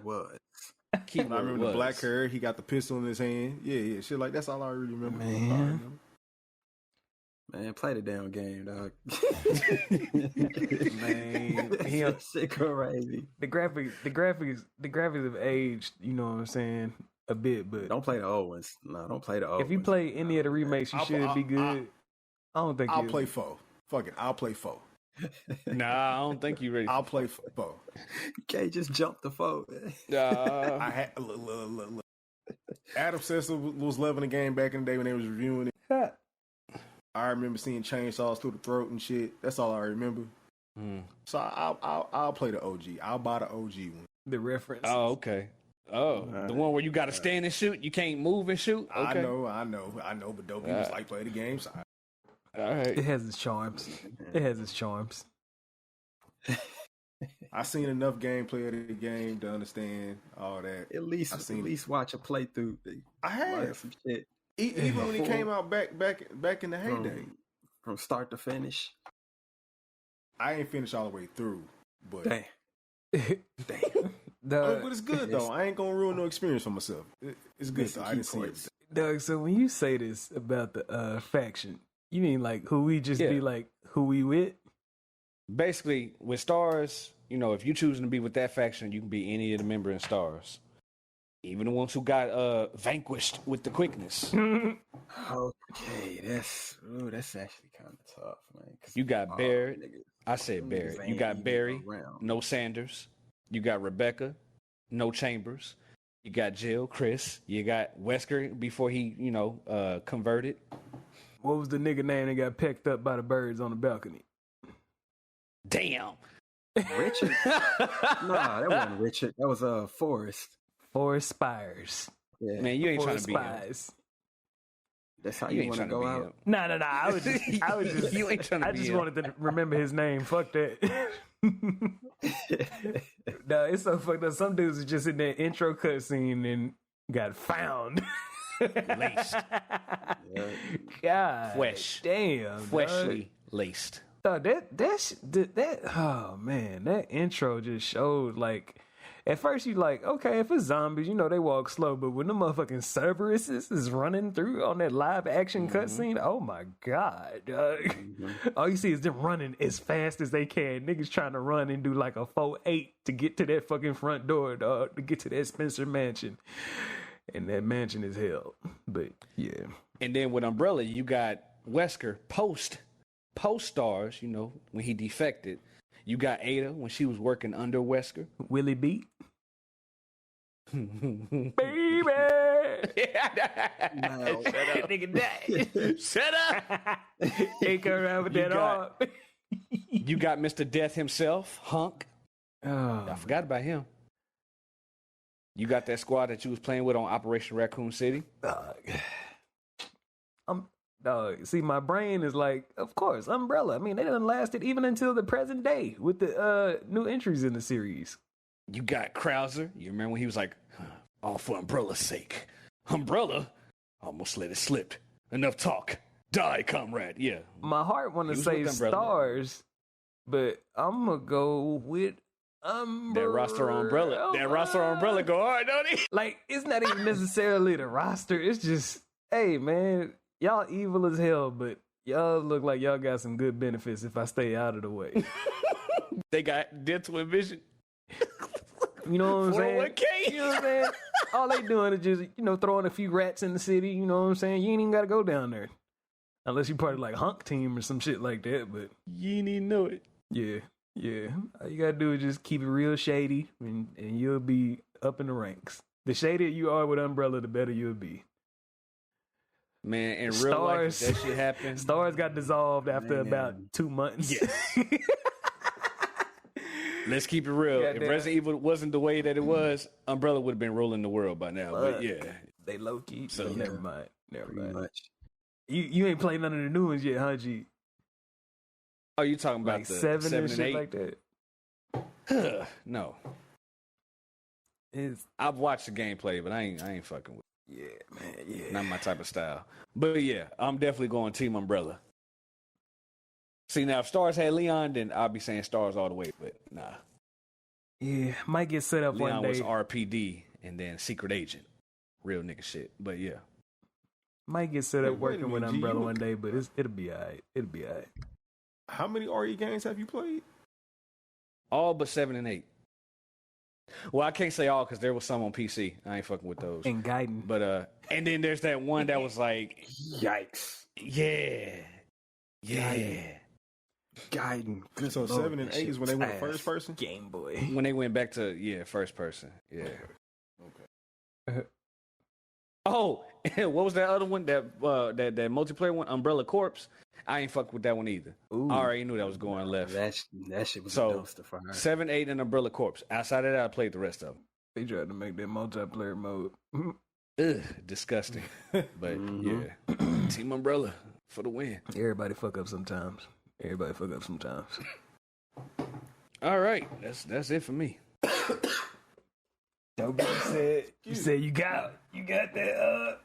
was. I remember the black hair. He got the pistol in his hand. Yeah, shit like that's all I really remember. Man, play the damn game, dog. Man, he shit crazy. The graphics have aged. You know what I'm saying? A bit, but don't play the old ones. No, don't play the old ones. If you play any of the remakes, you should be good. I don't think I'll play 4. Fuck it, I'll play 4. Nah, I don't think you ready. I'll play 4. You can't just jump the 4. I had look. Adam Sessler was loving the game back in the day when they was reviewing it. I remember seeing chainsaws through the throat and shit. That's all I remember. So I'll play the OG. I'll buy the OG one. The reference. Oh, okay. Oh, the one where you got to stand and shoot. You can't move and shoot. Okay. I know. But dope was like play the game. So all right. It has its charms. I seen enough gameplay of the game to understand all that. At least watch a playthrough. I have some shit. Even when it came out back in the heyday, from start to finish. I ain't finished all the way through, but damn. But it's good though. I ain't gonna ruin no experience for myself. It's good though. I didn't see it. Doug, so when you say this about the faction, you mean like who we just be like who we with? Basically, with Stars, you know, if you choosing to be with that faction, you can be any of the member in Stars. Even the ones who got vanquished with the quickness. Okay, that's actually kind of tough, man. You got Barrett. I said Barrett. You got Barry. No Sanders. You got Rebecca. No Chambers. You got Jill, Chris. You got Wesker before he, converted. What was the nigga name that got pecked up by the birds on the balcony? Damn. Richard? Nah, that wasn't Richard. That was Forrest. Forrest Spires. Yeah. Man, you ain't Forrest trying to be him. That's how you want to go out? Nah. I was just you ain't trying to I be just him. wanted to remember his name. Fuck that. No, it's so fucked up. Some dudes are just in that intro cutscene and got found. Laced. God. Fresh. Damn. Freshly laced. Dog, that oh man, that intro just showed like at first you like, okay, if it's zombies, they walk slow, but when the motherfucking Cerberus is running through on that live action cutscene, oh my god, dog. All you see is them running as fast as they can. Niggas trying to run and do like a 4-8 to get to that fucking front door, dog, to get to that Spencer mansion. And that mansion is hell. But yeah. And then with Umbrella, you got Wesker post Stars, when he defected. You got Ada when she was working under Wesker. Willie B. Baby. No. Nigga died. Shut up. Ain't come around with You that got- arm. You got Mr. Death himself, Hunk. Oh, I forgot about him. You got that squad that you was playing with on Operation Raccoon City. dog. See, my brain is like, of course, Umbrella. I mean, they done lasted even until the present day with the new entries in the series. You got Krauser. You remember when he was like, all for Umbrella's sake. Umbrella? Almost let it slip. Enough talk. Die, comrade. Yeah. My heart want He to was say with Umbrella. Stars, but I'm going to go with Umbrella. That roster on Umbrella. That roster on Umbrella go hard, don't he? Like, it's not even necessarily the roster. It's just, hey, man, y'all evil as hell, but y'all look like y'all got some good benefits if I stay out of the way. They got dental and vision. You know what I'm saying? 401k. You know what I'm saying? All they doing is just, throwing a few rats in the city. You know what I'm saying? You ain't even got to go down there. Unless you part of like Hunk Team or some shit like that. But You ain't even know it. yeah. All you got to do is just keep it real shady and you'll be up in the ranks. The shadier you are with Umbrella, the better you'll be. Man, in real life, if that shit happened. Stars got dissolved after Man. about 2 months. Yeah. Let's keep it real. Yeah, If damn. Resident Evil wasn't the way that it was, Umbrella would have been ruling the world by now. But yeah. They low key. So So, never mind. Never Pretty mind. much. You ain't played none of the new ones yet, huh, G? Oh, you talking about Like the 7 and and shit 8? like that. No. It's, I've watched the gameplay, but I ain't fucking with yeah, man, yeah. it. Not my type of style. But yeah, I'm definitely going Team Umbrella. See, now if Stars had Leon, then I'll be saying Stars all the way, but nah. Yeah, might get set up Leon one day. was RPD and then Secret Agent. Real nigga shit. But yeah. Might get set up Wait, wait a working with minute, G, Umbrella you- one day, but it'll be alright. It'll be alright. How many RE games have you played? All but 7 and 8. Well, I can't say all because there was some on PC. I ain't fucking with those. And Gaiden. But and then there's that one that was like, Yikes. yeah. Guiding. Good So Lord, 7 and that 8 shit is when they was went ass. first person? Game Boy. When they went back to first person. Yeah. Oh, what was that other one? That multiplayer one, Umbrella Corps. I ain't fuck with that one either. Ooh. I already knew that was going left. That shit was So, a dumpster fire. 7, 8, and Umbrella Corps. Outside of that, I played the rest of They tried to make that multiplayer mode. them. Ugh, disgusting. But Mhm. yeah, Team Umbrella for the win. Everybody fuck up sometimes. All right, that's it for me. Don't get you said you got that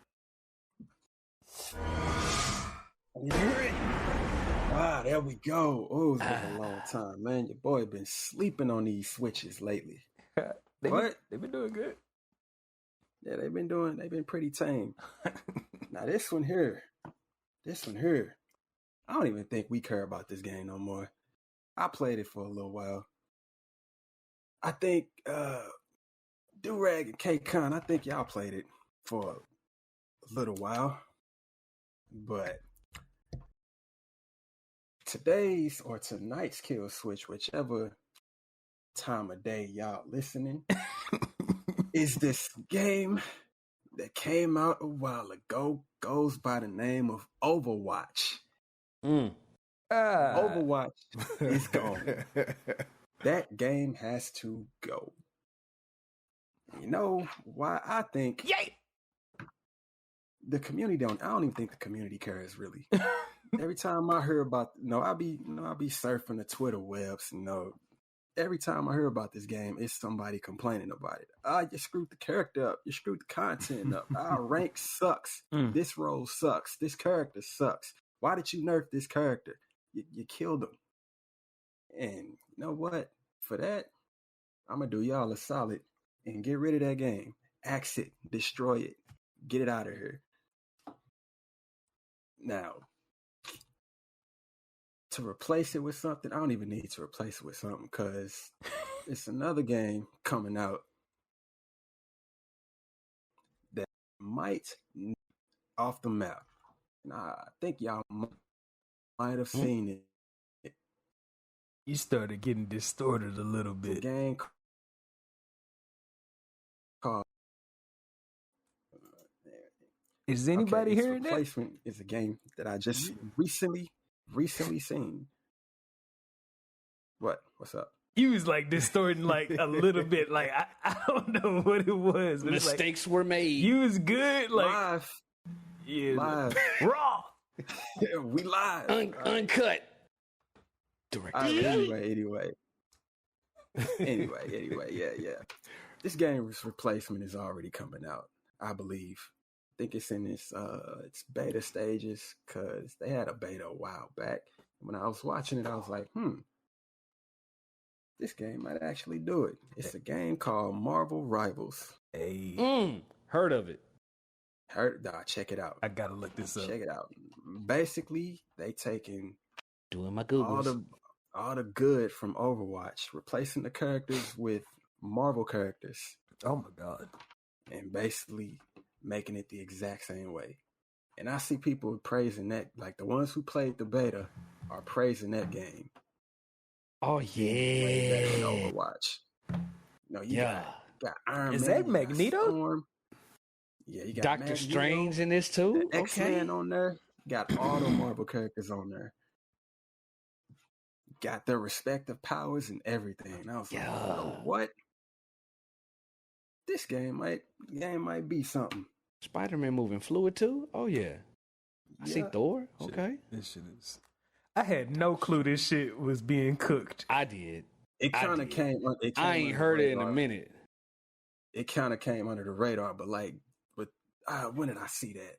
You hear it? Wow, there we go. Oh, it's been a long time, man. Your boy been sleeping on these switches lately. What? They've been doing good. Yeah, they've been pretty tame. Now this one here, I don't even think we care about this game no more. I played it for a little while. I think Durag and K-Con, I think y'all played it for a little while. But today's or tonight's kill switch, whichever time of day y'all listening, is this game that came out a while ago, goes by the name of Overwatch. Overwatch is gone. That game has to go. You know why? I think the community I don't even think the community cares really. Every time I hear about, I be surfing the Twitter webs, every time I hear about this game, it's somebody complaining about it. You screwed the character up. You screwed the content up. Our rank sucks. This role sucks. This character sucks. Why did you nerf this character? You killed him. And you know what? For that, I'm going to do y'all a solid and get rid of that game. Axe it. Destroy it. Get it out of here. Now, to replace it with something, I don't even need to replace it with something because it's another game coming out that might off the map. And I think y'all might have seen it. You started getting distorted a little It's a bit. game called. Is anybody Its hearing that? Replacement is a game that I just recently seen. What? What's up? You was like distorting like a little bit. Like I don't know what it was, but it's like, Mistakes were made. you was good. Like Live. yeah, Live. raw. We live. Uncut. Direct. Anyway, yeah. This game's replacement is already coming out, I believe. I think it's in its beta stages because they had a beta a while back. When I was watching it, I was like, this game might actually do it. It's a game called Marvel Rivals. Hey, Heard of it. Check it out. I gotta look this up. Check it out. Basically, they taking Doing my Googles. all the good from Overwatch, replacing the characters with Marvel characters, Oh my god. and basically making it the exact same way. And I see people praising that, like the ones who played the beta are praising that game Oh way better than yeah. Overwatch. No, you Yeah. got Iron Is Man, that you got Magneto? Storm. Yeah, you got Doctor Magneto, Strange in this too. the X-Men Okay. on there. You got all the Marvel characters on there. Got their respective powers and everything. And I was like, you know Yeah. what? This game might be something. Spider-Man moving fluid too. Oh yeah. I see Yeah. Thor. Shit, Okay. This shit is. I had no clue this shit was being cooked. I did. It I kind of did. came. It came I ain't under heard the it in a radar. minute. It kind of came under the radar, but when did I see that?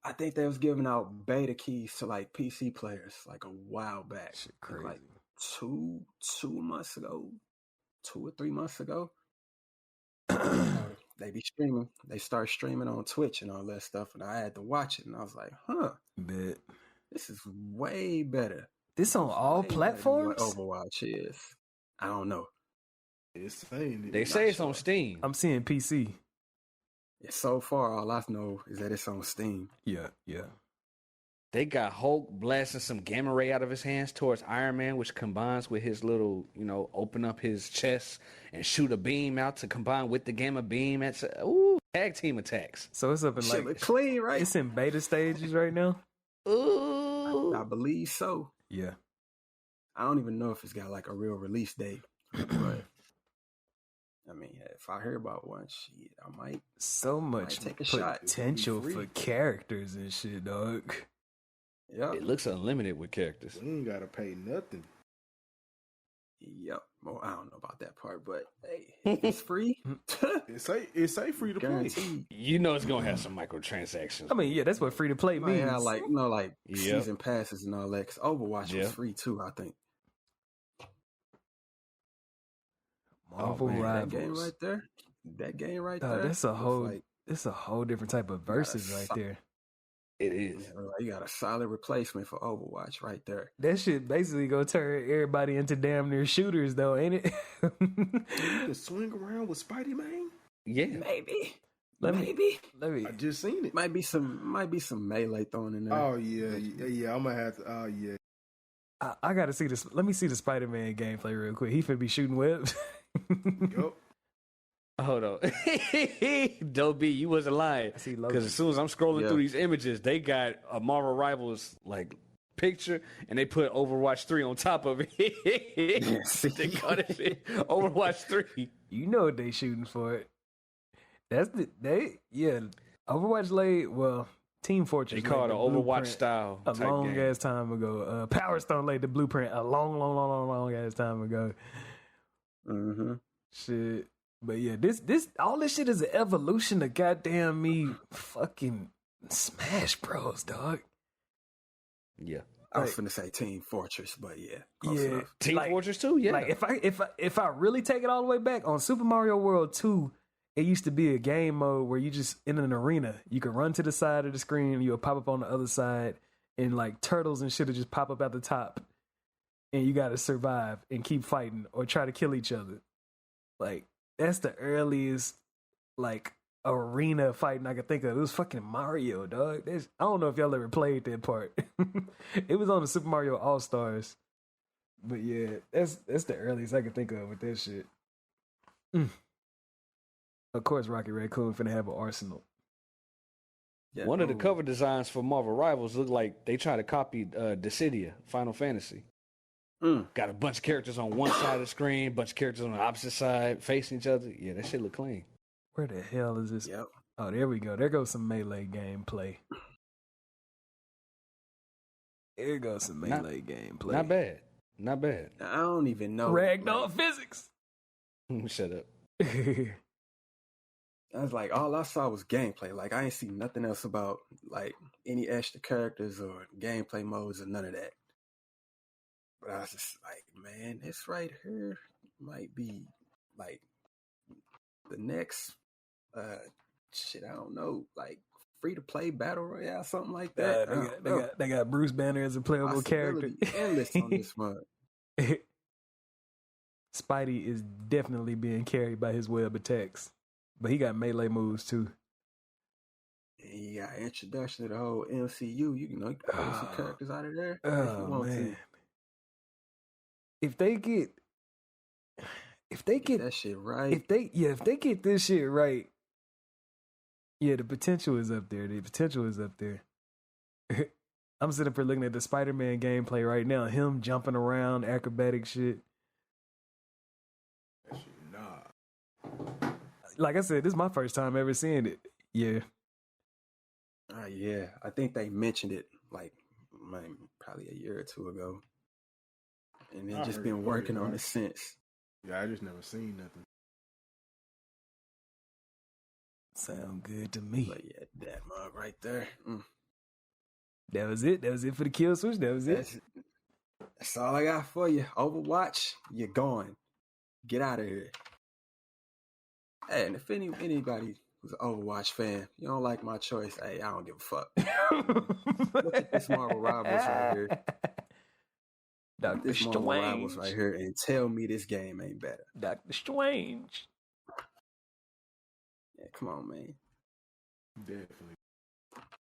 I think they was giving out beta keys to like PC players like a while back. Shit I think, crazy. like 2 months ago, 2 or 3 months ago. They be streaming. They start streaming on Twitch and all that stuff, and I had to watch it, and I was like, Bet. this is way better. This on all Way better than platforms? what Overwatch is. I don't know. It's saying it. They say it's on Steam. I'm seeing PC. So far, all I know is that it's on Steam. Yeah. They got Hulk blasting some gamma ray out of his hands towards Iron Man, which combines with his little, open up his chest and shoot a beam out to combine with the gamma beam. Tag team attacks. So it's up in Shit like look clean, right? it's in beta stages right now. Ooh. I believe so. Yeah. I don't even know if it's got like a real release date. But I mean, if I hear about one, shit, I might. So much take a shot. potential It'll be for free. characters and shit, dog. Yep. It looks unlimited with characters. We ain't gotta pay nothing. Yep. Well, I don't know about that part, but hey, if it's free. It's say free to play. Guaranteed. You know it's gonna have some microtransactions. I mean, yeah, that's what free to play Might means. have like Yep. season passes and all that. 'Cause Overwatch Yeah. was free too, I think. Marvel man, Rivals. That game right there. That game right Dog, there. that's a was whole. like, It's a whole different type of verses right there. It is. yeah, you got a solid replacement for Overwatch right there. That shit basically gonna turn everybody into damn near shooters, though, ain't it? You can swing around with Spidey Man. Yeah. Maybe. Let me- Maybe. Let me. I just seen it. Might be some melee thrown in there. Oh yeah. I'm gonna have to. Oh yeah. I gotta see this. Let me see the Spider-Man gameplay real quick. He finna be shooting webs. Yup. Hold on. Dobie, you wasn't lying. I see Loki. Because as soon as I'm scrolling Yeah. through these images, they got a Marvel Rivals like picture and they put Overwatch 3 on top of it. They call it shit Overwatch 3. You know what they shooting for it. That's Overwatch laid Team Fortress. They call it laid an the Overwatch blueprint style a type long game. ass time ago. Power Stone laid the blueprint a long ass time ago. Mm-hmm. Shit. But yeah, this all this shit is an evolution of goddamn me fucking Smash Bros, dog. Yeah. I was Like- finna say Team Fortress, but yeah, close Yeah. enough. Team Like- Fortress 2? Yeah. Like if I really take it all the way back on Super Mario World 2, it used to be a game mode where you just in an arena, you could run to the side of the screen, you'll pop up on the other side, and like turtles and shit will just pop up at the top, and you gotta survive and keep fighting or try to kill each other. Like that's the earliest like arena fighting I could think of. It was fucking Mario, dog. I don't know if y'all ever played that part. It was on the Super Mario All Stars. But yeah, that's the earliest I can think of with that shit. Of course, Rocket Raccoon finna have an arsenal. Yeah, One of the cover designs for Marvel Rivals look like they try to copy Dissidia, Final Fantasy. Got a bunch of characters on one side of the screen, bunch of characters on the opposite side facing each other. Yeah, that shit look clean. Where the hell is this? Yep. Oh, there we go. There goes some Melee gameplay. There goes some Melee gameplay. Not bad. Not bad. I don't even know. Ragdoll physics. Shut up. I was like, all I saw was gameplay. Like, I ain't see nothing else about, like, any extra characters or gameplay modes or none of that. But I was just like, man, this right here might be, like, the next, shit, I don't know, like, free-to-play battle royale, something like that. They got Bruce Banner as a playable character. Endless on this one. Spidey is definitely being carried by his web attacks. But he got melee moves too. And you got introduction to the whole MCU. You can pull some characters out of there. If you want man. to. If they get that shit right. If they get this shit right, yeah, the potential is up there. I'm sitting up here looking at the Spider-Man gameplay right now. Him jumping around, acrobatic shit. Like I said, this is my first time ever seeing it. Yeah. Yeah. I think they mentioned it like probably a year or two ago. And then just been working on it since. Yeah, I just never seen nothing. Sound good to me. But yeah, that mug right there. That was it. That was it for the kill switch. That was it. That's all I got for you. Overwatch, you're going. Get out of here. Hey, and if anybody who's an Overwatch fan, you don't like my choice, hey, I don't give a fuck. Look at this Marvel Rivals right here. Doctor Marvel Rivals right here, and tell me this game ain't better. Doctor Strange. Yeah, come on, man. Definitely.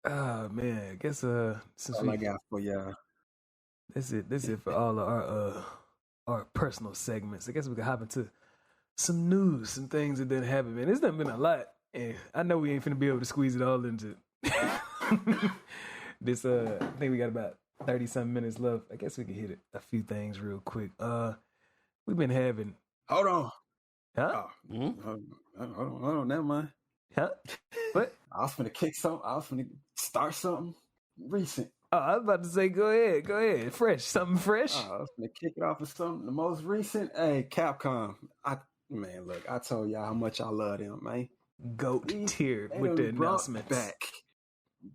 Oh man, I guess since all I got for y'all. That's it for all of our personal segments. I guess we can hop into some news, some things that didn't happen, man. It's done been a lot, and I know we ain't finna be able to squeeze it all into this. I think we got about 30-something minutes left. I guess we can hit a few things real quick. We've been having. Hold on. Huh? Oh, hold on. Never mind. Huh? What? I was finna kick something. I was finna start something recent. Oh, I was about to say, go ahead. Fresh, something fresh. I was gonna kick it off with something the most recent. Hey, Capcom. Man, look, I told y'all how much I love them, man. Goat tier with the announcements.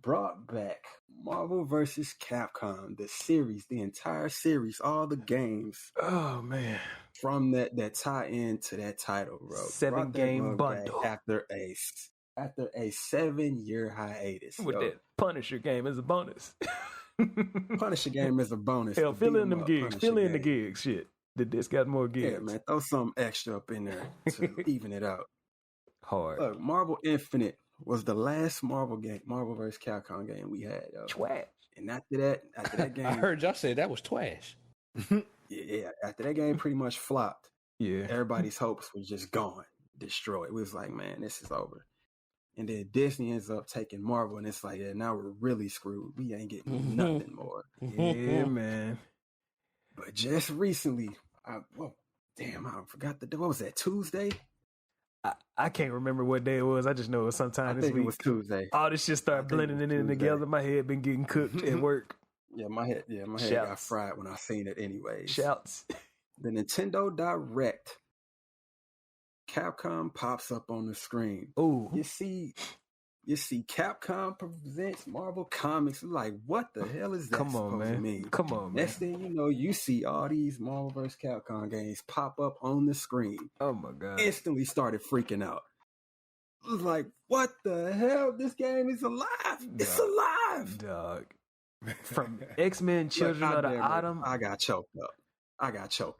Brought back Marvel vs. Capcom, the series, the entire series, all the games. Oh man. From that tie in to that title, bro. 7-game bundle. After a 7-year hiatus. With that Punisher game as a bonus. Punisher game as a bonus. Hell, fill in them gigs. Fill in the gigs. Shit. This got more gigs. Yeah, man. Throw something extra up in there to even it out. Hard. Look, Marvel Infinite was the last Marvel vs. Capcom game we had. Trash. And after that game. I heard y'all say that was trash. Yeah, after that game pretty much flopped. Yeah. Everybody's hopes was just gone, destroyed. We was like, man, this is over. And then Disney ends up taking Marvel, and it's like, yeah, now we're really screwed. We ain't getting nothing more. Yeah, man. But just recently, I forgot what was that, Tuesday? I can't remember what day it was. I just know it was sometime this week. It was Tuesday. All this shit started blending in together. My head been getting cooked at work. Yeah, my head got fried when I seen it anyways. Shouts. The Nintendo Direct. Capcom pops up on the screen. Ooh. You see Capcom presents Marvel Comics. Like, what the hell is that supposed to mean? Come on, man. Next thing you know, you see all these Marvel vs. Capcom games pop up on the screen. Oh my god. Instantly started freaking out. I was like, what the hell? This game is alive. It's alive. Dog. From X-Men Children of the Autumn. I got choked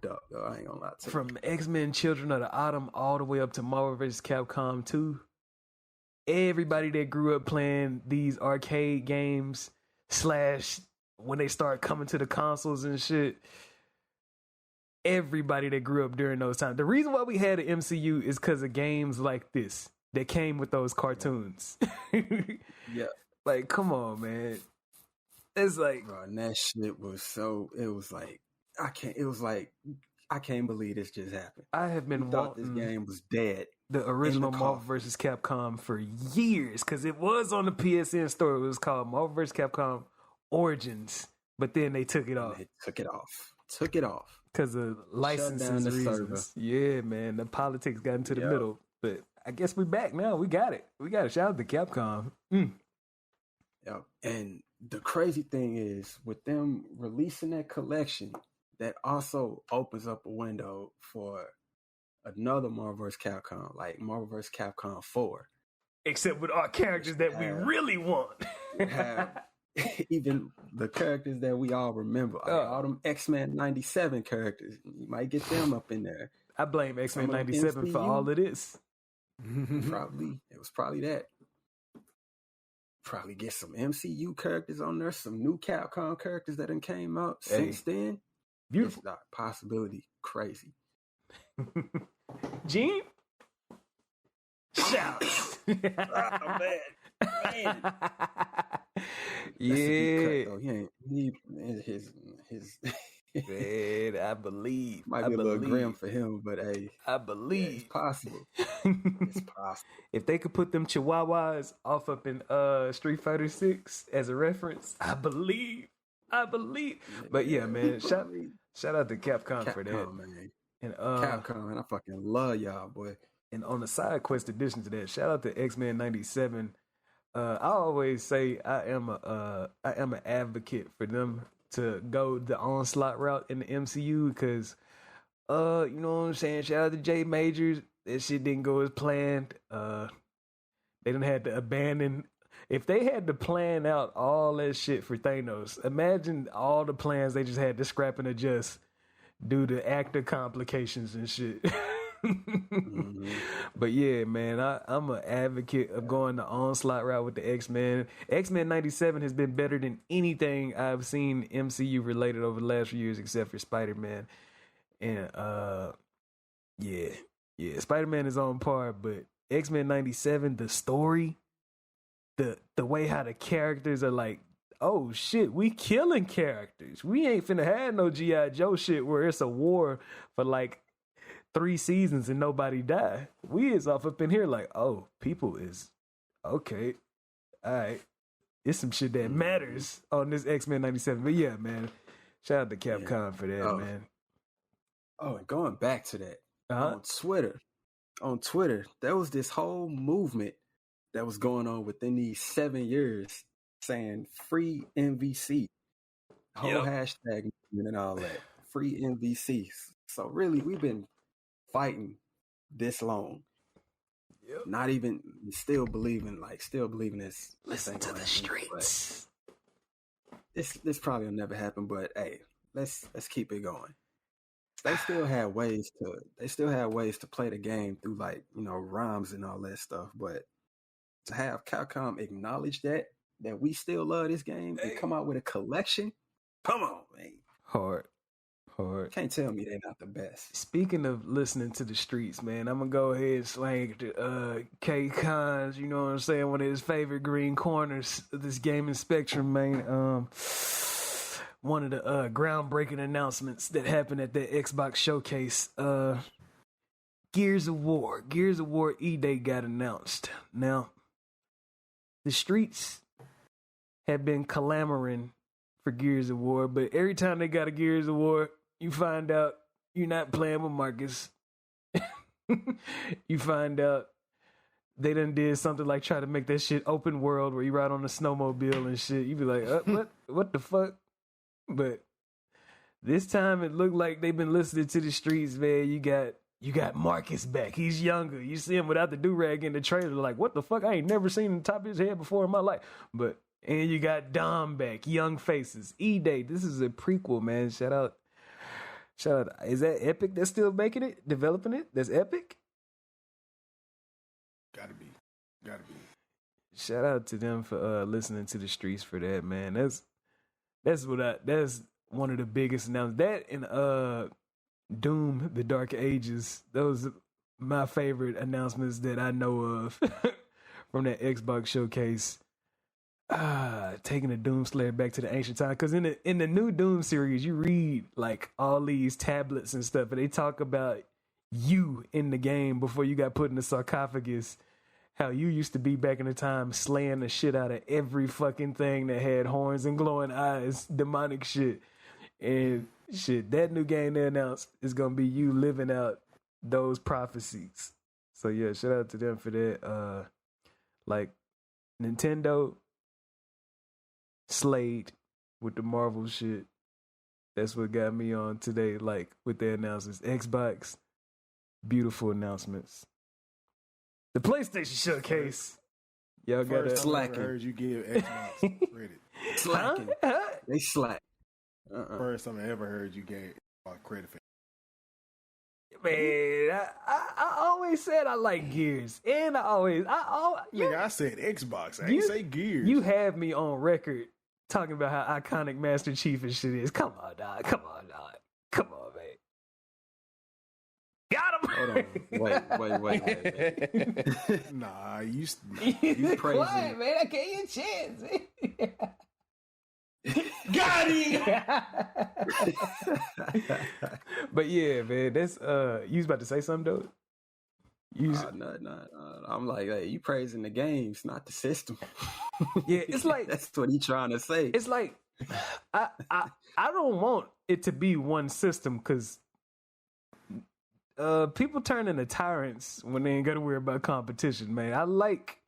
up, though. I ain't gonna lie to you. From X-Men Children of the Autumn all the way up to Marvel vs. Capcom 2. Everybody that grew up playing these arcade games / when they start coming to the consoles and shit, everybody that grew up during those times. The reason why we had an MCU is because of games like this that came with those cartoons. Yeah. Like, come on, man. It's like, Bro, and that shit was so. It was like I can't. It was like I can't believe this just happened. I have been Thought this wanting game was dead. the original the Marvel coffin. vs. Capcom for years because it was on the PSN store. It was called Marvel vs. Capcom Origins, but then they took it off They took it off. Took it off. because of licensing down the reasons. Yeah, man, the politics got into the Yep. middle. But I guess we're back now. We got it. We got a shout out to Capcom. Yep. And the crazy thing is, with them releasing that collection, that also opens up a window for another Marvel vs. Capcom, like Marvel vs. Capcom 4. Except with our characters that we really want. Have even the characters that we all remember, like all them X-Men 97 characters. You might get them up in there. I blame X-Men Some of the 97 for MCU. all of this. Probably it was probably that. Probably get some MCU characters on there, some new Capcom characters that done came up since then. Beautiful. It's not possibility crazy. Gene? Shout. Oh, man. Yeah. He ain't his Man, I believe. might I be a little believe. grim for him, but hey, I yeah, believe. it's possible. It's possible. If they could put them chihuahuas off up in Street Fighter 6 as a reference, I believe. But yeah, man, shout out to Capcom for that. Capcom, man. And Capcom, man, I fucking love y'all, boy. and on the side quest addition to that, shout out to X-Men 97. I always say I am an advocate for them to go the onslaught route in the MCU because you know what I'm saying? Shout out to J Majors. That shit didn't go as planned. They done had to abandon. If they had to plan out all that shit for Thanos, imagine all the plans they just had to scrap and adjust due to actor complications and shit. Mm-hmm. But yeah, man, I'm an advocate of going the onslaught route with the X-Men. X-Men 97 has been better than anything I've seen MCU related over the last few years except for Spider-Man. And yeah, Spider-Man is on par, but X-Men 97, the story, the way how the characters are like, oh shit, we killing characters. We ain't finna have no G.I. Joe shit where it's a war for like 3 seasons and nobody die. We is off up in here like, oh, people is okay. All right. It's some shit that matters on this X-Men 97. But yeah, man. Shout out to Capcom for that, man. Oh, and going back to that, Uh-huh. on Twitter, there was this whole movement that was going on within these 7 years saying free MVC. Whole hashtag and all that. Free MVCs. So really, we've been fighting this long. Yep. Not even still believing this. Listen to the streets. This probably will never happen, but hey, let's keep it going. They still had ways to play the game through like, you know, rhymes and all that stuff, but to have Capcom acknowledge that we still love this game and come out with a collection, come on, man. Hard. Can't tell me they're not the best. Speaking of listening to the streets, man, I'm gonna go ahead and slang to K Cons, you know what I'm saying, one of his favorite green corners of this gaming spectrum, man. One of the groundbreaking announcements that happened at the Xbox showcase, Gears of War E-Day got announced. Now, the streets have been clamoring for Gears of War, but every time they got a Gears of War, you find out you're not playing with Marcus. You find out they done did something like try to make that shit open world where you ride on a snowmobile and shit. You be like, what the fuck? But this time it looked like they've been listening to the streets, man. You got Marcus back. He's younger. You see him without the do-rag in the trailer. Like, what the fuck? I ain't never seen the top of his head before in my life. And you got Dom back. Young faces. E-Day. This is a prequel, man. Shout out. Is that Epic that's still making it? Developing it? That's Epic? Gotta be. Shout out to them for listening to the streets for that, man. That's one of the biggest announcements. That and Doom: The Dark Ages. Those are my favorite announcements that I know of from that Xbox showcase. Taking the Doom Slayer back to the ancient time, because in the new Doom series, you read like all these tablets and stuff, and they talk about you in the game before you got put in the sarcophagus. How you used to be back in the time, slaying the shit out of every fucking thing that had horns and glowing eyes, demonic shit. And shit, that new game they announced is gonna be you living out those prophecies. So yeah, shout out to them for that. Like Nintendo slayed with the Marvel shit. That's what got me on today, like with their announcements. Xbox, beautiful announcements. The PlayStation showcase. Y'all got to slacking. I heard you give Xbox credit. Slacking. They slack. First time I ever heard you gave credit for. Man, I always said I like Gears, and I said Xbox. I didn't say Gears. You have me on record talking about how iconic Master Chief and shit is. Come on, dog. Come on, man. Got him. Hold on. Wait. Nah, you Quiet, crazy. man. I gave you a chance. Got him! But yeah, man, that's you was about to say something, though? No. I'm like, hey, you praising the games, not the system. Yeah, it's like that's what he trying to say. It's like I don't want it to be one system, because people turn into tyrants when they ain't got to worry about competition, man. I like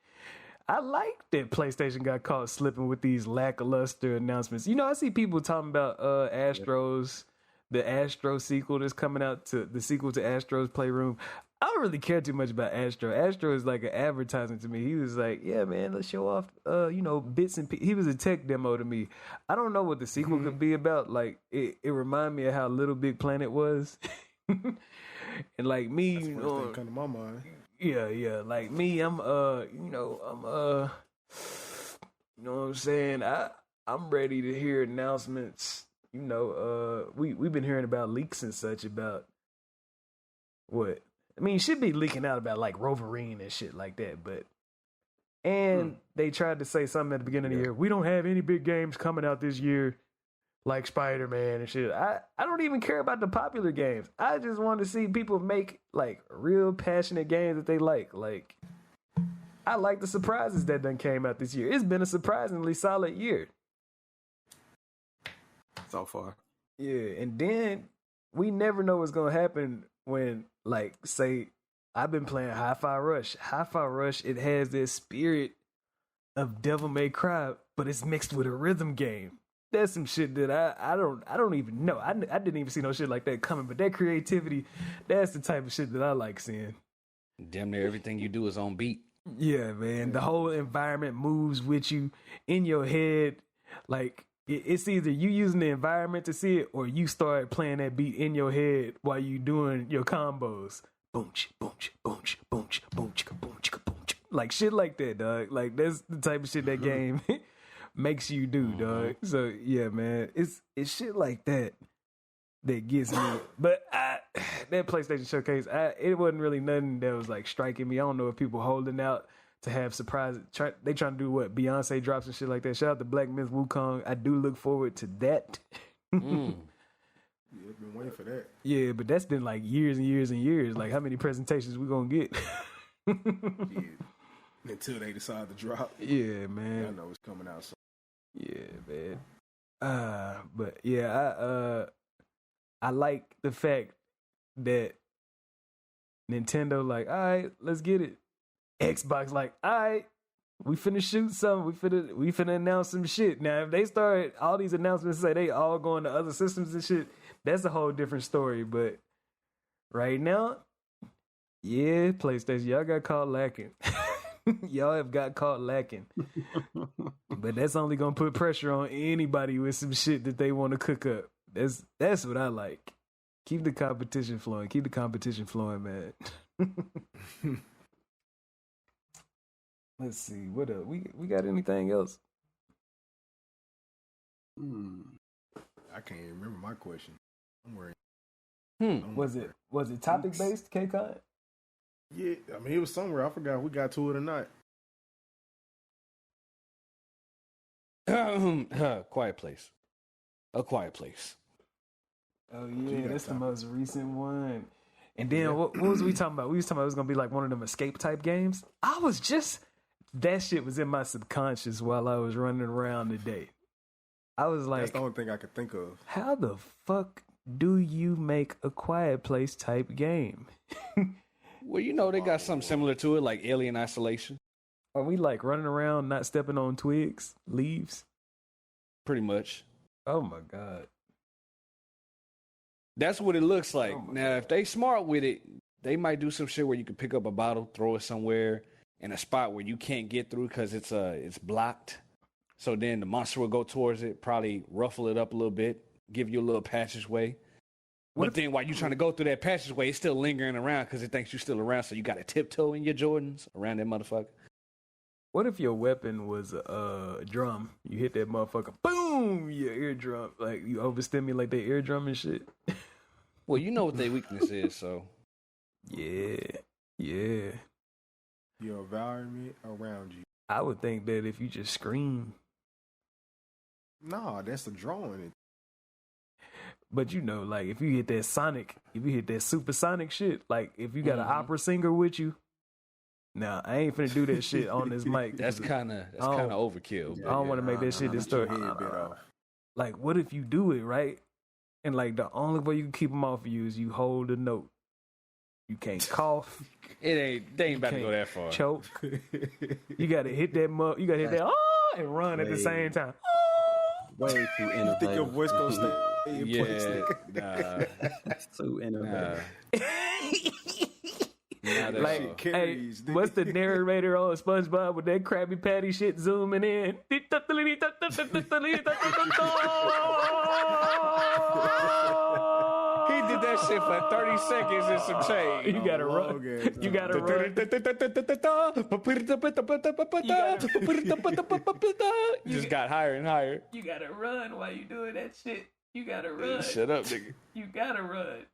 that PlayStation got caught slipping with these lackluster announcements. You know, I see people talking about Astro's, the Astro sequel that's coming out, to the sequel to Astro's Playroom. I don't really care too much about Astro. Astro is like an advertisement to me. He was like, yeah, man, let's show off, bits and pieces. He was a tech demo to me. I don't know what the sequel could be about. Like, it reminded me of how Little Big Planet was. And like me, That's the first thing come to my mind. Yeah. Like me, I'm you know what I'm saying? I'm ready to hear announcements. You know, we've been hearing about leaks and such about what? I mean, should be leaking out about like Roverine and shit like that, but they tried to say something at the beginning of the year. We don't have any big games coming out this year like Spider-Man and shit. I don't even care about the popular games. I just want to see people make like real passionate games that they like. Like, I like the surprises that done came out this year. It's been a surprisingly solid year. So far. Yeah, and then we never know what's going to happen when, like, say, I've been playing Hi-Fi Rush. Hi-Fi Rush, it has this spirit of Devil May Cry, but it's mixed with a rhythm game. That's some shit that I don't even know. I didn't even see no shit like that coming, but that creativity, that's the type of shit that I like seeing. Damn near everything you do is on beat. Yeah, man. The whole environment moves with you in your head. Like, it's either you using the environment to see it, or you start playing that beat in your head while you doing your combos. Boom, boom, boom, boom, boom, boom, boom. Like shit like that, dog. Like, that's the type of shit that game makes you do, dog. So yeah, man, it's shit like that gets me. But that PlayStation showcase, it wasn't really nothing that was like striking me. I don't know if people holding out to have surprises. They trying to do what Beyonce drops and shit like that. Shout out to Black Myth Wukong. I do look forward to that. Yeah, I've been waiting for that. Yeah, but that's been like years and years and years. Like, how many presentations we gonna get? Yeah. Until they decide to drop. Yeah, man. I know it's coming out soon. Yeah, man. But yeah, I like the fact that Nintendo like, all right, let's get it. Xbox like, all right, we finna shoot something. We finna announce some shit. Now, if they start all these announcements say they all going to other systems and shit, that's a whole different story. But right now, yeah, PlayStation, y'all got caught lacking. Y'all have got caught lacking. But that's only gonna put pressure on anybody with some shit that they want to cook up. That's what I like. Keep the competition flowing. Keep the competition flowing, man. Let's see. What else? We got anything else? I can't even remember my question. I'm worried. Was it topic based, K-Con? Yeah, I mean, it was somewhere. I forgot if we got to it or not. Quiet Place. A Quiet Place. Oh yeah, that's the most recent one. And then what was we talking about? We was talking about it was gonna be like one of them escape type games. That shit was in my subconscious while I was running around today. I was like, that's the only thing I could think of. How the fuck do you make a Quiet Place type game? Well, they got something similar to it, like Alien Isolation. Are we like running around not stepping on twigs, leaves? Pretty much. Oh my God. That's what it looks like. Now, if they smart with it, they might do some shit where you can pick up a bottle, throw it somewhere in a spot where you can't get through because it's blocked. So then the monster will go towards it, probably ruffle it up a little bit, give you a little passageway. But then while you're trying to go through that passageway, it's still lingering around because it thinks you're still around. So you got to tiptoe in your Jordans around that motherfucker. What if your weapon was a drum? You hit that motherfucker, boom, your eardrum. Like you overstimulate their eardrum and shit. Well, you know what their weakness is, so. Yeah. Your environment around you. I would think that if you just scream. Nah, that's the drawing. But like if you hit that sonic, if you hit that supersonic shit, like if you got an opera singer with you, nah, I ain't finna do that shit on this mic. That's kind of overkill. I don't want to make that shit distort. Like, what if you do it right, and like the only way you can keep them off of you is you hold a note. You can't cough. They ain't about to go that far. Choke. You gotta hit that you gotta hit that and run at the same time. Way too innovative. You think your voice gonna stay in place? Nah. That's too innovative. Like, hey, what's the narrator on SpongeBob with that Krabby Patty shit zooming in? He did that shit for 30 seconds and some change. You gotta run. You gotta run. You just got higher and higher. You gotta run while you doing that shit. You gotta run. Shut up, nigga. You gotta run.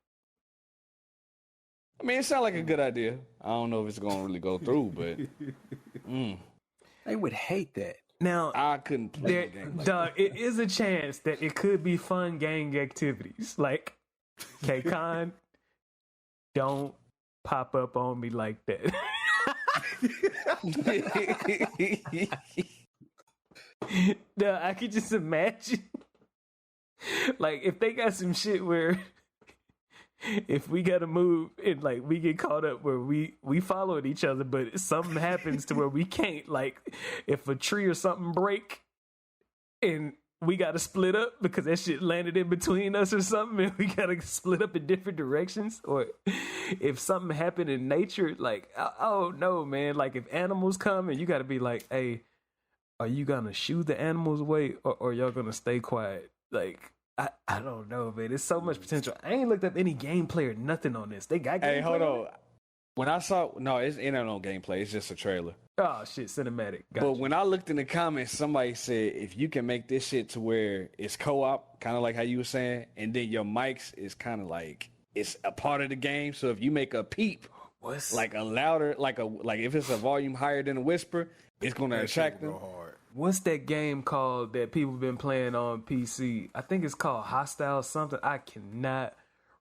I mean, it sounds like a good idea. I don't know if it's gonna really go through, but They would hate that. Now, I couldn't play the game. Dog, it is a chance that it could be fun gang activities. Like, K-Con, don't pop up on me like that. No, I could just imagine. Like, if they got some shit where if we gotta move and like we get caught up where we following each other, but something happens to where we can't, like if a tree or something break and we gotta split up because that shit landed in between us or something and we gotta split up in different directions, or if something happened in nature, like oh no man, like if animals come and you gotta be like, hey, are you gonna shoo the animals away or y'all gonna stay quiet? Like I don't know, man. There's so much potential. I ain't looked up any gameplay or nothing on this. They got gameplay. Hey, hold on. When I saw it ain't no gameplay. It's just a trailer. Oh shit, cinematic. Gotcha. But when I looked in the comments, somebody said if you can make this shit to where it's co-op, kind of like how you were saying, and then your mics is kind of like it's a part of the game. So if you make a peep, like a louder, like if it's a volume higher than a whisper, it's gonna attract them. What's that game called that people been playing on PC? I think it's called Hostile something. I cannot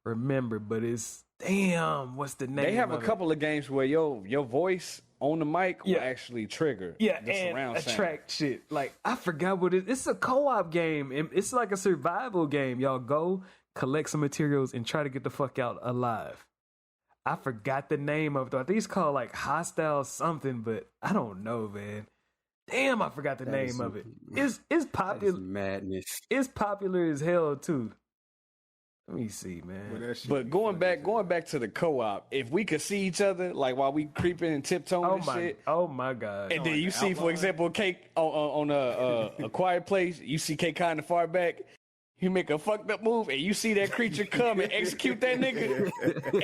remember, but it's what's the name? They have a couple of games where your voice on the mic will actually trigger. Yeah, and attract shit. Like I forgot what it is. It's a co-op game. It's like a survival game. Y'all go collect some materials and try to get the fuck out alive. I forgot the name of it. I think it's called like Hostile something, but I don't know, man. Damn, I forgot the name of it. It's popular. Madness. It's popular as hell too. Let me see, man. But going back to the co-op, if we could see each other, like while we creeping and tiptoeing and shit. Oh my god! And then you see, for example, Cake on a quiet place. You see Cake kind of far back. He make a fucked up move, and you see that creature come and execute that nigga,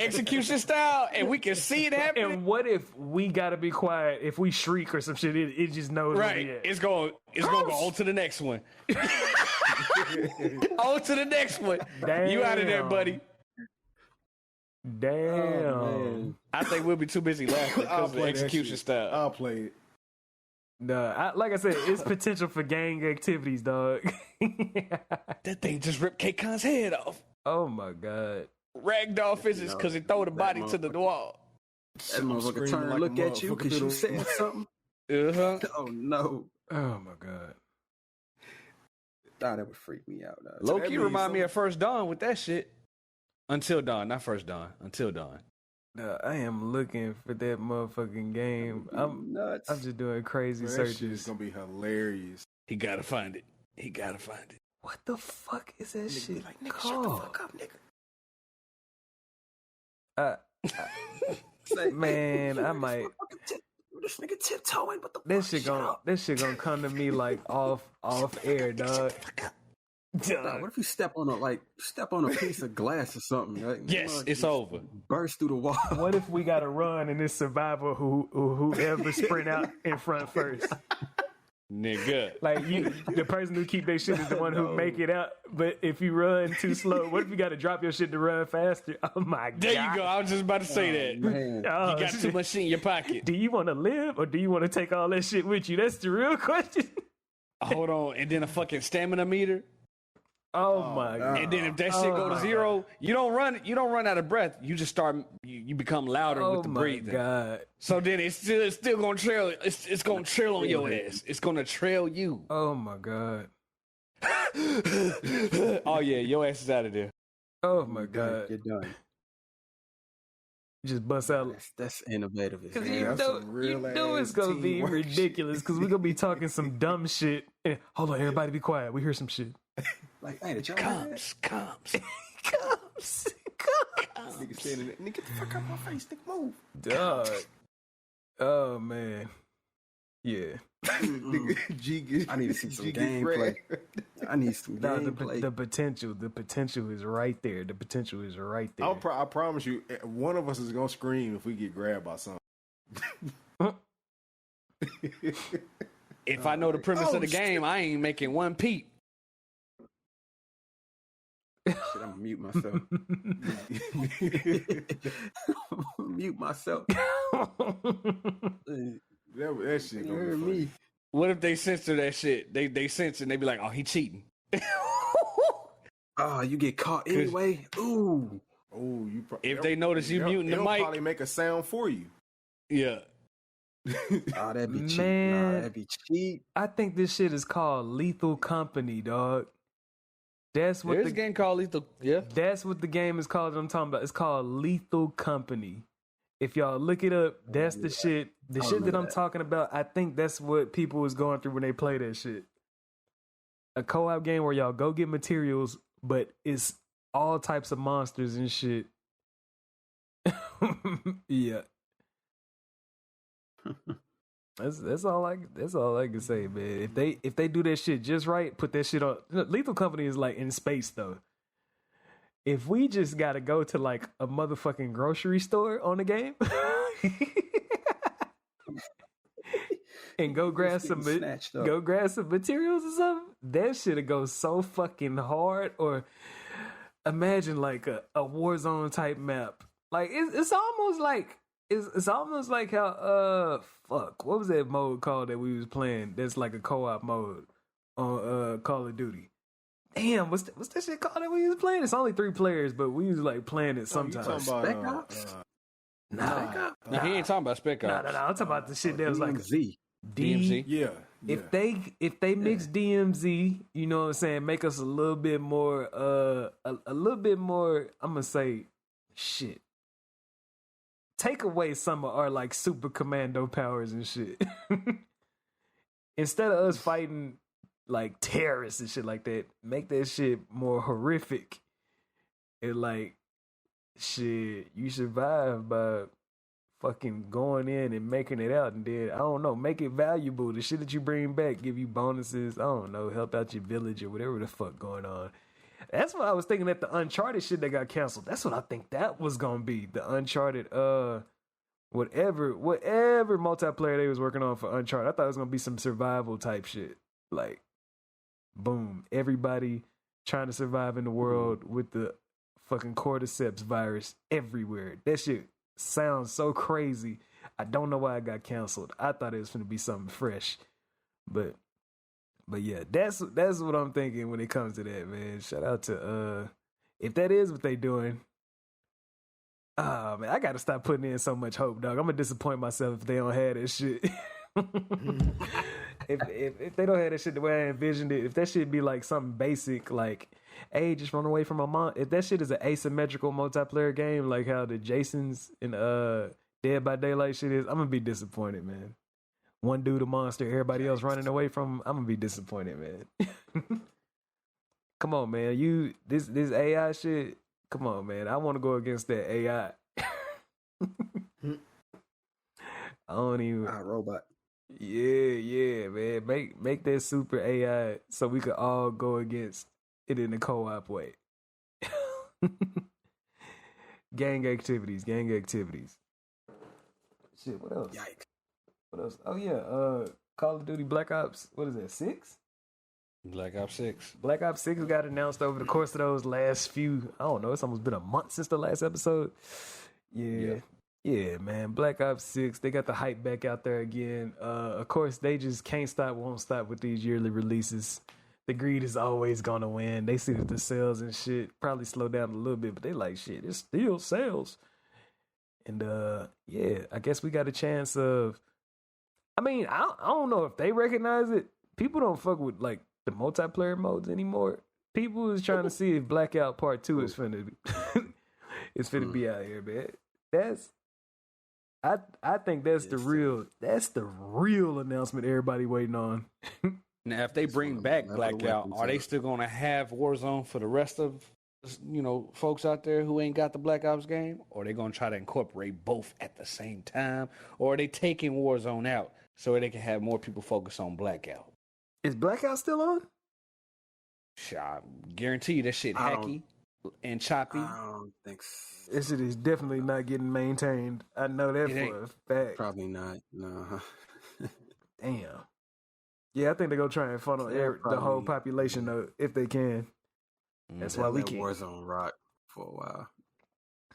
execution style, and we can see it happen. And what if we gotta be quiet? If we shriek or some shit, it just knows. Right, it's going to go on to the next one. On to the next one. Damn. You out of there, buddy. Damn. man. I think we'll be too busy laughing I'll because of the play that execution shit. style. I'll play it. Nah, like I said, it's potential for gang activities, dog. That thing just ripped K-Con's head off. Oh my god. Ragdoll physics because he throw the body to the wall. That motherfucker turn and look at you because you said something. Uh-huh. Oh no. Oh my god. Nah, that would freak me out. Dog. Low-key remind me of First Dawn with that shit. Until Dawn, not First Dawn. Until Dawn. Nah, I am looking for that motherfucking game. I'm nuts. I'm just doing crazy That searches. shit is gonna be hilarious. He gotta find it. He gotta find it. What the fuck is that Nigga be shit like, nigga, called? shut the fuck up, nigga. Say, Man, I might. This nigga tiptoeing, but the This shit gonna come to me like off air, dog. Nah, what if you step on a piece of glass or something? Right? Yes, it's over. Burst through the wall. What if we got to run and it's survivor whoever sprint out in front first? Nigga. Like the person who keep their shit is the one who make it out. But if you run too slow, what if you got to drop your shit to run faster? Oh my god! There you go. I was just about to say that. Man. Oh, You got too much shit in your pocket. Do you want to live or do you want to take all that shit with you? That's the real question. Hold on, and then a fucking stamina meter. Oh my god! And then if that shit go to zero, you don't run out of breath. You just start you become louder Oh with the my breathing. god! So then it's still gonna trail. It's gonna trail on your ass. It's gonna trail you. Oh my god! Oh yeah, your ass is out of there. Oh my god! You're done. You just bust out. That's innovative. as Because hell. you that's know, some real you know it's ass gonna be teamwork ridiculous. Because we're gonna be talking some dumb shit. And, hold on, everybody, be quiet. We hear some shit. Like, hey, did y'all hear that? Comes. Nigga standing there. Nigga, get the fuck out my face. Nigga, move. Dog. Oh man. Yeah. Nigga, G, I need to see some G get gameplay. grabbed. I need some No, gameplay. the potential is right there. The potential is right there. I promise you, one of us is gonna scream if we get grabbed by something. If I know the premise of the game, I ain't making one peep. Shit, I'm gonna mute myself. Mute myself. That shit You gonna heard be funny. me. What if they censor that shit? They censor and they be like, oh, he cheating. Oh, you get caught anyway. Ooh. Oh, If they notice you muting the they'll mic, probably make a sound for you. yeah. Oh, that'd be cheap. Man. Nah, that'd be cheap. I think this shit is called Lethal Company, dog. That's what There's the a game called Lethal. Yeah. That's what the game is called. That I'm talking about. It's called Lethal Company. If y'all look it up, that's the shit. The shit that I'm talking about. I think that's what people was going through when they play that shit. A co-op game where y'all go get materials, but it's all types of monsters and shit. Yeah. That's all I can say, man. If they do that shit just right, put that shit on. Lethal Company is like in space though. If we just gotta go to like a motherfucking grocery store on the game and go grab some materials or something, that shit'll go so fucking hard. Or imagine like a Warzone type map. Like it's almost like it's almost like how what was that mode called that we was playing? That's like a co-op mode on Call of Duty. Damn, what's that shit called that we was playing? It's only 3 players, but we was like playing it sometimes. Spec Ops? Nah, He ain't talking about Spec Ops. nah. I'm talking about the shit that was like DMZ. DMZ. Yeah. If they mix DMZ, you know what I'm saying, make us a little bit more a little bit more, I'm gonna say shit. Take away some of our like super commando powers and shit. Instead of us fighting like terrorists and shit like that, make that shit more horrific. And like shit, you survive by fucking going in and making it out, and then I don't know, make it valuable. The shit that you bring back give you bonuses. I don't know, help out your village or whatever the fuck going on. That's what I was thinking at the Uncharted shit that got canceled. That's what I think that was gonna be. The Uncharted whatever multiplayer they was working on for Uncharted. I thought it was gonna be some survival type shit. Like boom, everybody trying to survive in the world with the fucking cordyceps virus everywhere. That shit sounds so crazy. I don't know why it got canceled. I thought it was going to be something fresh. But yeah, that's what I'm thinking when it comes to that, man. Shout out to if that is what they doing. Oh man, I gotta stop putting in so much hope, dog. I'm gonna disappoint myself if they don't have that shit. if they don't have that shit the way I envisioned it, if that shit be like something basic, like, hey, just run away from my mom. If that shit is an asymmetrical multiplayer game, like how the Jasons and Dead by Daylight shit is, I'm gonna be disappointed, man. One dude a monster, everybody else running away from him, I'm gonna be disappointed, man. Come on, man. This AI shit. Come on, man. I want to go against that AI. I don't even. Robot. Yeah, man. Make that super AI so we could all go against it in the co-op way. Gang activities. Shit, what else? Yikes. What else? Oh yeah, Call of Duty Black Ops. What is that? 6? Black Ops 6. Black Ops 6 got announced over the course of those last few. I don't know. It's almost been a month since the last episode. Yeah, man. Black Ops 6. They got the hype back out there again. Of course, they just can't stop, won't stop with these yearly releases. The greed is always gonna win. They see that the sales and shit probably slow down a little bit, but they like, shit, it's still sales. And yeah, I guess we got a chance of. I mean, I don't know if they recognize it. People don't fuck with like the multiplayer modes anymore. People is trying to see if Blackout Part 2 is finna be out here, man. I think that's the real announcement everybody waiting on. Now, if they bring back Blackout, are they still going to have Warzone for the rest of, folks out there who ain't got the Black Ops game? Or are they going to try to incorporate both at the same time? Or are they taking Warzone out so they can have more people focus on Blackout? Is Blackout still on? I guarantee you that shit hacky and choppy. I don't think so. This shit is definitely not getting maintained. I know that for a fact. Probably not. No. Damn. Yeah, I think they're going to try and funnel the whole population though, if they can. That's why we can't. Warzone rock for a while.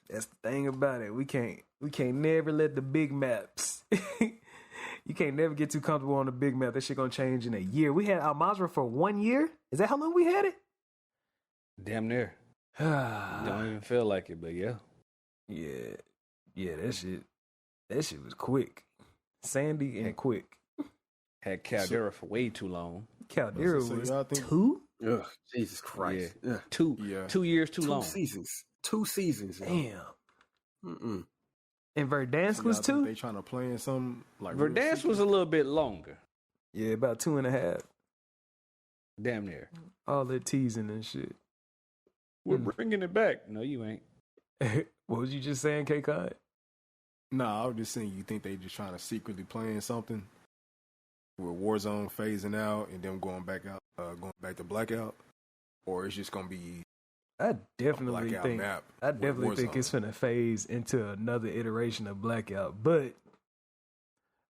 That's the thing about it. We can't never let the big maps. You can't never get too comfortable on the big map. That shit gonna change in a year. We had Al-Mazrah for 1 year. Is that how long we had it? Damn near. Don't even feel like it, but yeah. Yeah, that shit was quick. Sandy and quick. Had Caldera for way too long. Caldera was 2? Ugh, Jesus Christ. Yeah. 2 years too long. 2 seasons. Damn. Mm-mm. And Verdansk was 2? They trying to play in some like Verdansk was a little bit longer. Yeah, about 2.5. Damn near. All that teasing and shit. We're bringing it back. No, you ain't. What was you just saying, K-Cod? Nah, I was just saying, you think they just trying to secretly playing something with Warzone phasing out and then going back to Blackout, or it's just gonna be. I definitely think it's finna phase into another iteration of Blackout. But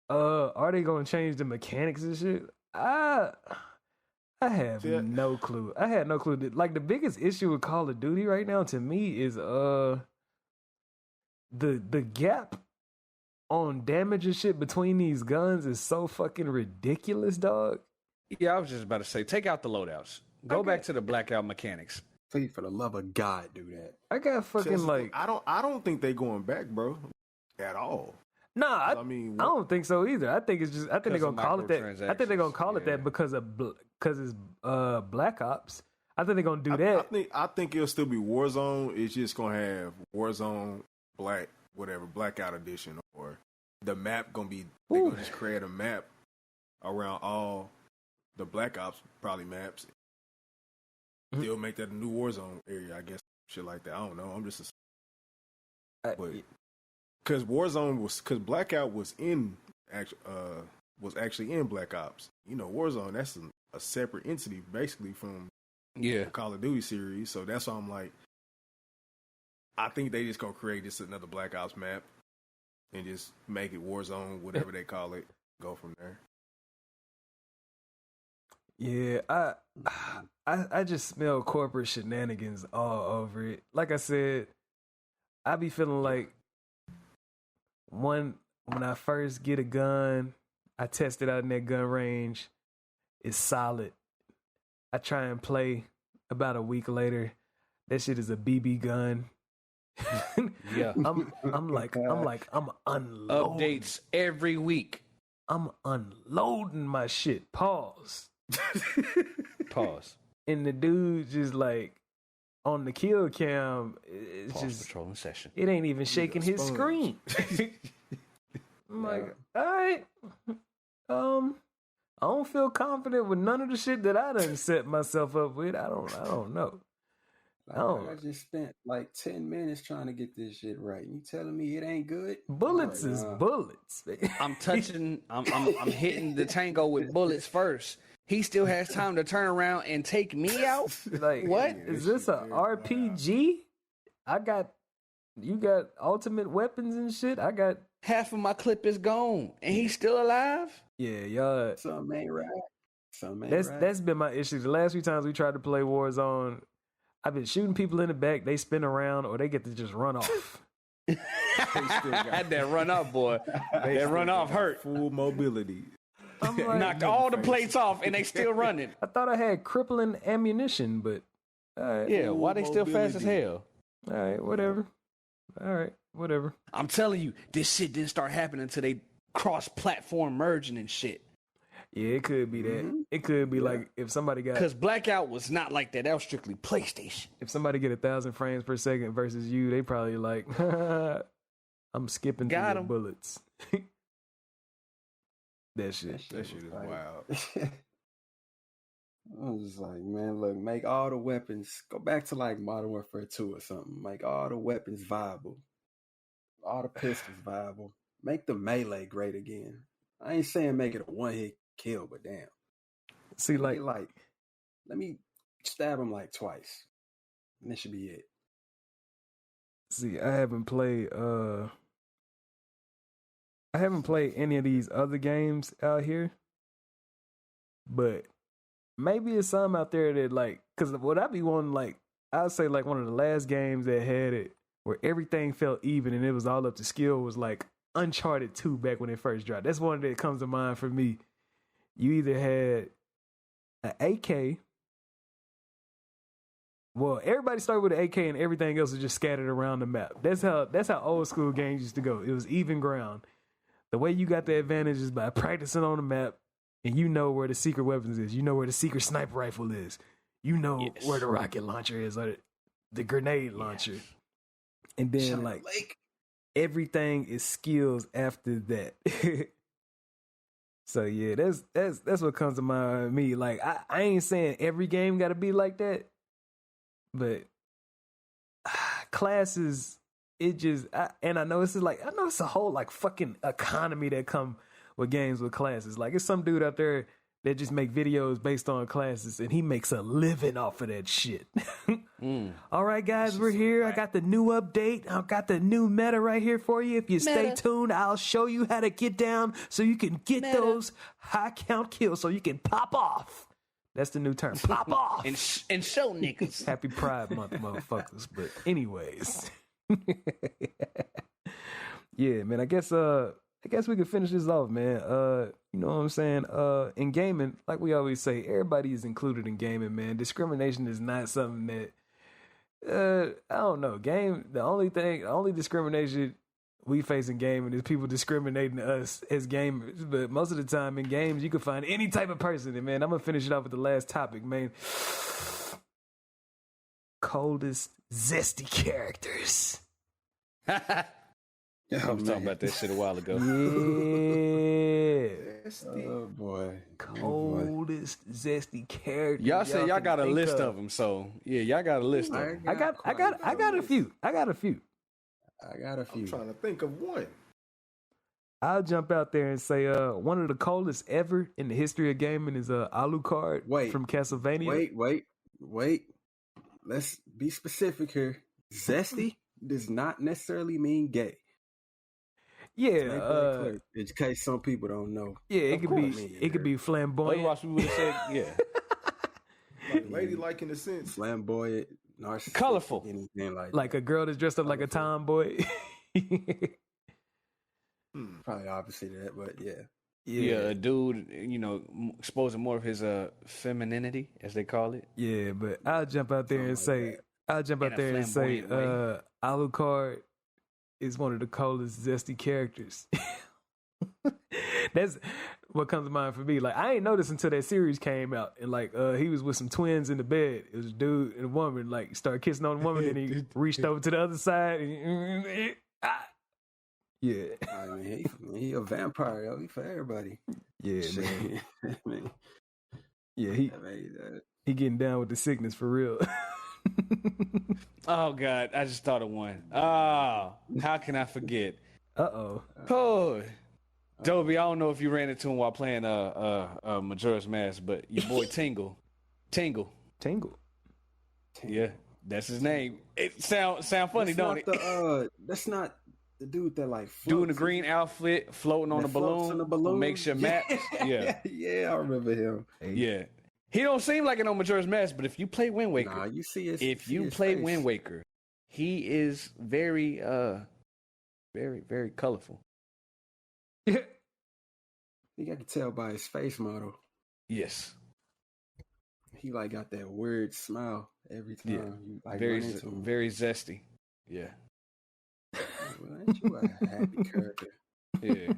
are they gonna change the mechanics and shit? I have no clue. I had no clue. Like, the biggest issue with Call of Duty right now to me is the gap on damage and shit between these guns is so fucking ridiculous, dog. Yeah, I was just about to say, take out the loadouts. Go back to the Blackout mechanics. Please, for the love of God, do that. I got fucking like. I don't think they going back, bro, at all. Nah, I don't think so either. I think it's just. I think they're gonna call it that. I think they're gonna call it that because it's Black Ops. I think they're gonna do that. I think it'll still be Warzone. It's just gonna have Warzone Blackout Edition, or the map gonna be. They're gonna just create a map around all the Black Ops probably maps. They'll make that a new Warzone area, I guess, shit like that. I don't know. I'm just because Blackout was actually in Black Ops. Warzone, that's a separate entity basically from the Call of Duty series. So that's why I'm like, I think they just gonna create just another Black Ops map and just make it Warzone, whatever they call it. Go from there. Yeah, I just smell corporate shenanigans all over it. Like I said, I be feeling like when I first get a gun, I test it out in that gun range. It's solid. I try and play. About a week later, that shit is a BB gun. Yeah. I'm unloading. Updates every week. I'm unloading my shit. Pause. Pause. And the dude just like on the kill cam, it's Pause just patrolling session. it ain't even shaking his sponge. screen. I'm like, all right. I don't feel confident with none of the shit that I done set myself up with. I don't know. I just spent like 10 minutes trying to get this shit right. You telling me it ain't good? Bullets is bullets. I'm hitting the tango with bullets first. He still has time to turn around and take me out. Like, what? Is this a RPG? You got ultimate weapons and shit. I got half of my clip is gone, and he's still alive. Yeah, y'all. Some ain't right. That's been my issue. The last few times we tried to play Warzone, I've been shooting people in the back. They spin around, or they get to just run off. Had that run off, boy. That run off hurt. Full mobility. I'm like, Knocked all the plates off, and they still running. I thought I had crippling ammunition, but all right. Yeah, why they still fast as hell? All right, whatever. All right, whatever. I'm telling you, this shit didn't start happening until they cross-platform merging and shit. Yeah, it could be that. It could be like if somebody got because Blackout was not like that. That was strictly PlayStation. If somebody get 1,000 frames per second versus you, they probably like, I'm skipping through the bullets. That shit is wild. I'm just like, man, look, make all the weapons, go back to like Modern Warfare 2 or something. Make all the weapons viable. All the pistols viable. Make the melee great again. I ain't saying make it a one-hit kill, but damn. See, like, let me stab him like twice. And that should be it. See, I haven't played any of these other games out here. But maybe it's some out there that like, because what I be wanting, like, I'd say like one of the last games that had it where everything felt even and it was all up to skill was like Uncharted 2 back when it first dropped. That's one that comes to mind for me. You either had an AK. Well, everybody started with an AK and everything else was just scattered around the map. That's how old school games used to go. It was even ground. The way you got the advantage is by practicing on the map, and you know where the secret weapons is. You know where the secret sniper rifle is. You know where the rocket launcher is, or the grenade launcher. And then everything is skills after that. So yeah, that's what comes to mind with me. Like I ain't saying every game got to be like that, but classes, it just and I know it's a whole like fucking economy that come with games with classes. Like it's some dude out there that just make videos based on classes, and he makes a living off of that shit. All right, guys, we're here. I got the new update. I got the new meta right here for you. If you stay tuned, I'll show you how to get down so you can get those high count kills so you can pop off. That's the new term, pop off. and show niggas. Happy Pride Month, motherfuckers. But anyways. Yeah, man, I guess we could finish this off, man. You know what I'm saying? In gaming, like we always say, everybody is included in gaming, man. Discrimination is not something that I don't know. The only discrimination we face in gaming is people discriminating us as gamers. But most of the time in games, you can find any type of person. And man, I'm gonna finish it off with the last topic, man. Coldest, zesty characters. I was talking about that shit a while ago. Yeah. Oh boy. Coldest, zesty characters. Y'all said y'all got a list of them, so yeah, y'all got a list of them. I got a few. I'm trying to think of one. I'll jump out there and say one of the coldest ever in the history of gaming is Alucard from Castlevania. Wait. Let's be specific here. Zesty does not necessarily mean gay. Yeah, Make that clear, in case some people don't know. yeah, Of course. it could be flamboyant. Otherwise, we would have said, yeah. Like ladylike in a sense. Flamboyant, narcissistic, Colorful. anything like Like a girl that's dressed up like a tomboy. probably opposite of that, but yeah. Yeah, a dude, you know, exposing more of his femininity, as they call it. Yeah, but I'll jump out there and say, Alucard is one of the coldest zesty characters. That's what comes to mind for me. Like, I ain't noticed until that series came out, and like he was with some twins in the bed. It was a dude and a woman, like started kissing on the woman, and he reached over to the other side. And, yeah, I mean, he a vampire, yo. He for everybody. yeah, Shit. man. Yeah, he that. he getting down with the sickness for real. Oh, God, I just thought of one. Oh, how can I forget? Uh-oh. Oh, Dobie, I don't know if you ran into him while playing Majora's Mask, but your boy Tingle. Tingle. Yeah, that's his name. It sound funny, don't it? That's not the dude that like Doing the green outfit, floating on a balloon, makes your maps. Yeah. Yeah, I remember him. Yeah. He don't seem like it on Majora's Mask, but if you play Wind Waker, Nah, you see his, if you his play face. Wind Waker, he is very, very, very colorful. I think I can tell by his face model. Yes. He like got that weird smile every time you like Very, run into him. very zesty. Yeah. Well, ain't you a happy character? Yeah.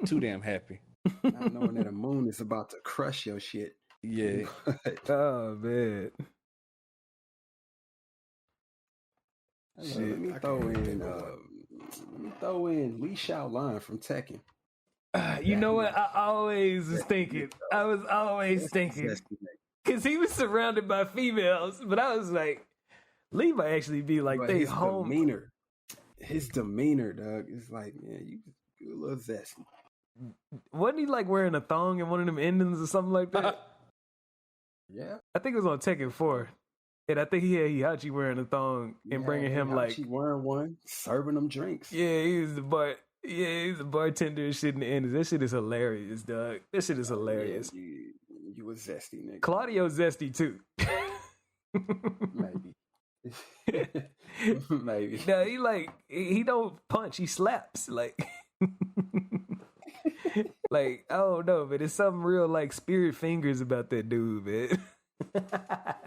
Too damn happy. Not knowing that a moon is about to crush your shit. Yeah. Oh man. Let me throw in Lee Shaolin from Tekken. You know what? I always was thinking. I was always thinking. Because he was surrounded by females, but I was like, Lee might actually be like, they home. His demeanor, dog, is like, man, you a little zesty. Wasn't he like wearing a thong in one of them endings or something like that? Yeah. I think it was on Tekken 4. And I think he had Hihachi wearing a thong and bringing him like. She wearing one, serving them drinks. Yeah, he was the bartender and shit in the end. That shit is hilarious, dog. That shit is hilarious. Yeah, you a zesty nigga. Claudio's zesty too. Maybe. Maybe. No, he don't punch, he slaps. Like like, I don't know, but it's something real like spirit fingers about that dude, man.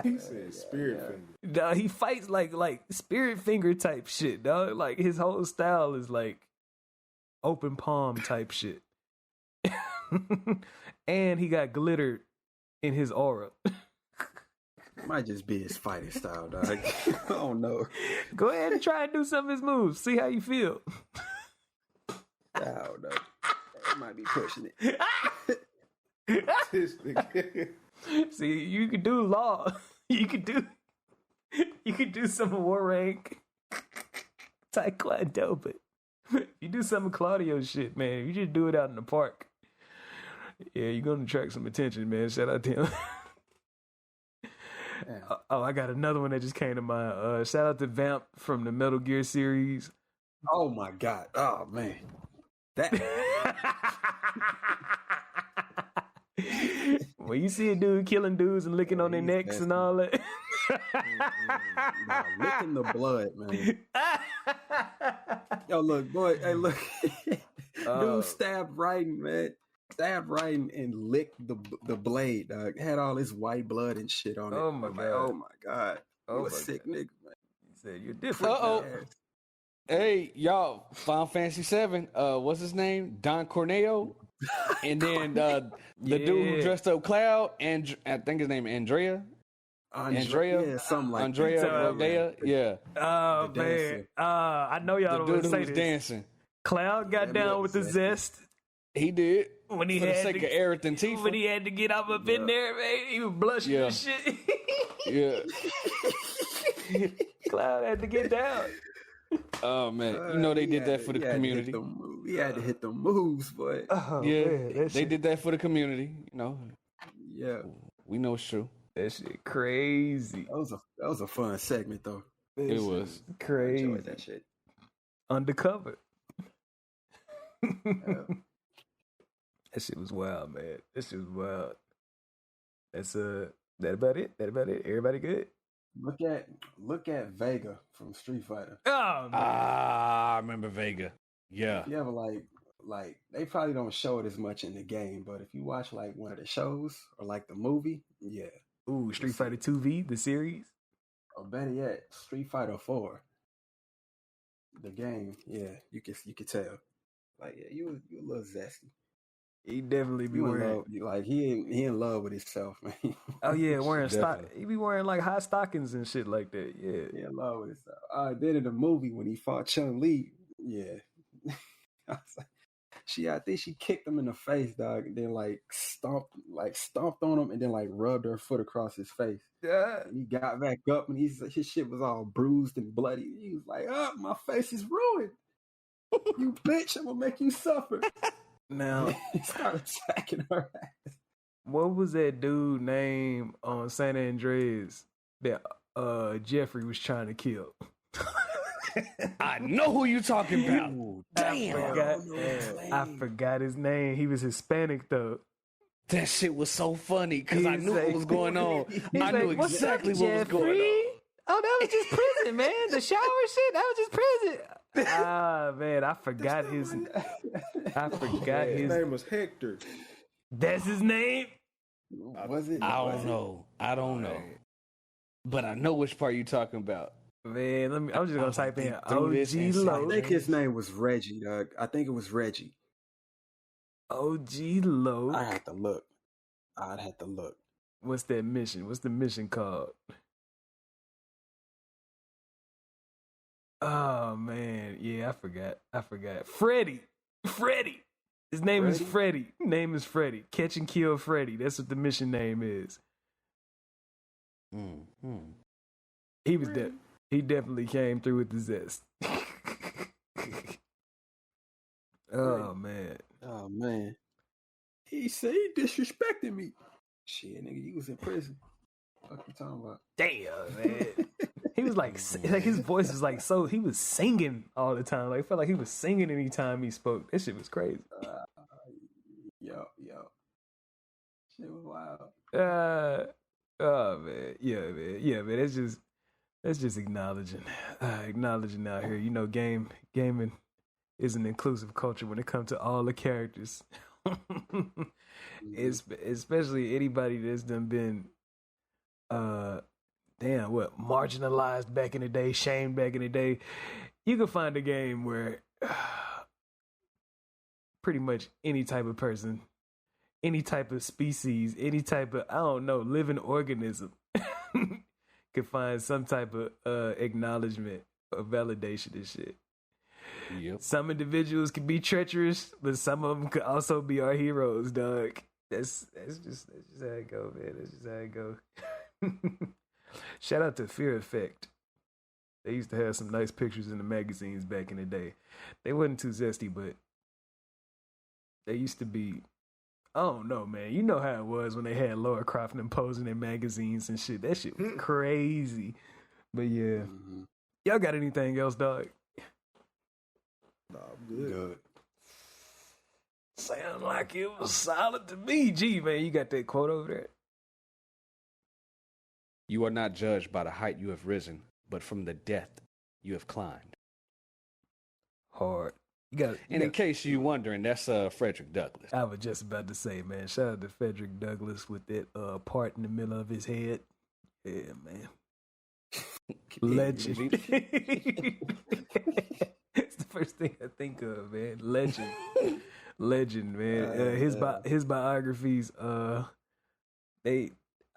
He said spirit finger. No, he fights like spirit finger type shit, dog. Like his whole style is like open palm type shit. And he got glitter in his aura. Might just be his fighting style, dog. I don't know. Go ahead and try and do some of his moves. See how you feel. I don't know. That might be pushing it. This nigga. See, you could do law. You could do some war rank taekwondo, but you do some of Claudio's shit, man. You just do it out in the park. Yeah, you're gonna attract some attention, man. Shout out to him. Oh, I got another one that just came to mind. Shout out to Vamp from the Metal Gear series. Oh my god. Oh man. That when you see a dude killing dudes and licking on their necks and all that. Nah, licking the blood, man. Yo, look, boy. Hey, look. Dude stabbed Raiden, man. Stabbed Raiden and licked the blade, dog. Had all this white blood and shit on it. Oh my god. Oh my god. Oh You a my sick nigga, man. He said, you're different. Uh-oh. Hey, y'all, Final Fantasy VII, what's his name? Don Corneo. And then the dude who dressed up Cloud, and I think his name Andrea. Yeah, something like Andrea that. Rodea. Yeah. Oh The man. dancer. I know y'all The don't dude want to who say was this. dancing. Cloud got Yeah, down man, with the zesty. zest He did. when he For the had sake to, of Aerith and Tifa. when he had to get up in there, man. He was blushing Yeah. and shit. Yeah. Cloud had to get down. Oh, man. You know they did that for the community. He had to hit them moves, but Oh, Yeah. man, that They shit, did that for the community. You know, yeah, we know it's true. that shit crazy. that was a fun segment though. That It shit was. I crazy. enjoyed that shit. Undercover. That shit was wild, man. That shit was wild. That's that about it? That about it? Everybody good? Look at Vega from Street Fighter. Oh, man. I remember Vega. Yeah. If you ever like they probably don't show it as much in the game, but if you watch like one of the shows or like the movie, yeah. Ooh, Street Fighter 2V, the series? Or better yet, Street Fighter 4. The game, yeah, you could tell. Like, yeah, you a little zesty. He definitely be wearing he in love with himself, man. Oh yeah, wearing stock. He be wearing like high stockings and shit like that. Yeah, he in love with himself. Then in the movie when he fought Chun-Li, yeah. I was like, I think she kicked him in the face, dog, and then like stomped on him and then like rubbed her foot across his face. Yeah. And he got back up and his shit was all bruised and bloody. He was like, "Oh, my face is ruined. You bitch, I'm gonna make you suffer." Now he started attacking her ass. What was that dude name on San Andreas that Jeffrey was trying to kill? I know who you talking about. Ooh, I forgot his name. He was Hispanic though. That shit was so funny because I knew what was going on. I like, knew exactly what was going on. Oh, that was just prison, man. The shower shit, that was just prison. Ah, man, I forgot his. His name was Hector. That's his name. Was it? I don't know. But I know which part you talking about. Man, I'm just gonna type in this OG and Low. I think his name was Reggie, dog. I think it was Reggie. OG Low. I'd have to look. What's that mission? What's the mission called? Oh man, yeah, I forgot. Freddy. His name is Freddy. Name is Freddy. Catch and kill Freddy. That's what the mission name is. He was dead. He definitely came through with the zest. Oh man. He said he disrespected me. Shit, nigga, you was in prison. What you talking about? Damn, man. He was like his voice was like so. He was singing all the time. Like I felt like he was singing anytime he spoke. That shit was crazy. Yo, shit was wild. Oh man, yeah, man. That's just acknowledging out here. You know, gaming is an inclusive culture when it comes to all the characters. Especially anybody that's done been marginalized back in the day, shamed back in the day. You can find a game where pretty much any type of person, any type of species, any type of, I don't know, living organism could find some type of acknowledgement or validation and shit. Yep. Some individuals can be treacherous, but some of them could also be our heroes, dog. That's just how it go, man. That's just how it go. Shout out to Fear Effect. They used to have some nice pictures in the magazines back in the day. They wasn't too zesty, but they used to be. I don't know, man. You know how it was when they had Laura Croft and posing in magazines and shit. That shit was crazy. But yeah. Y'all got anything else, dog? Nah, I'm good. Sound like it was solid to me. Gee, man, you got that quote over there? You are not judged by the height you have risen, but from the depth you have climbed. Hard. In case you wondering, that's Frederick Douglass. I was just about to say, man, shout out to Frederick Douglass with that part in the middle of his head. Yeah, man. Legend. It's the first thing I think of, man. Legend, man. His biographies, I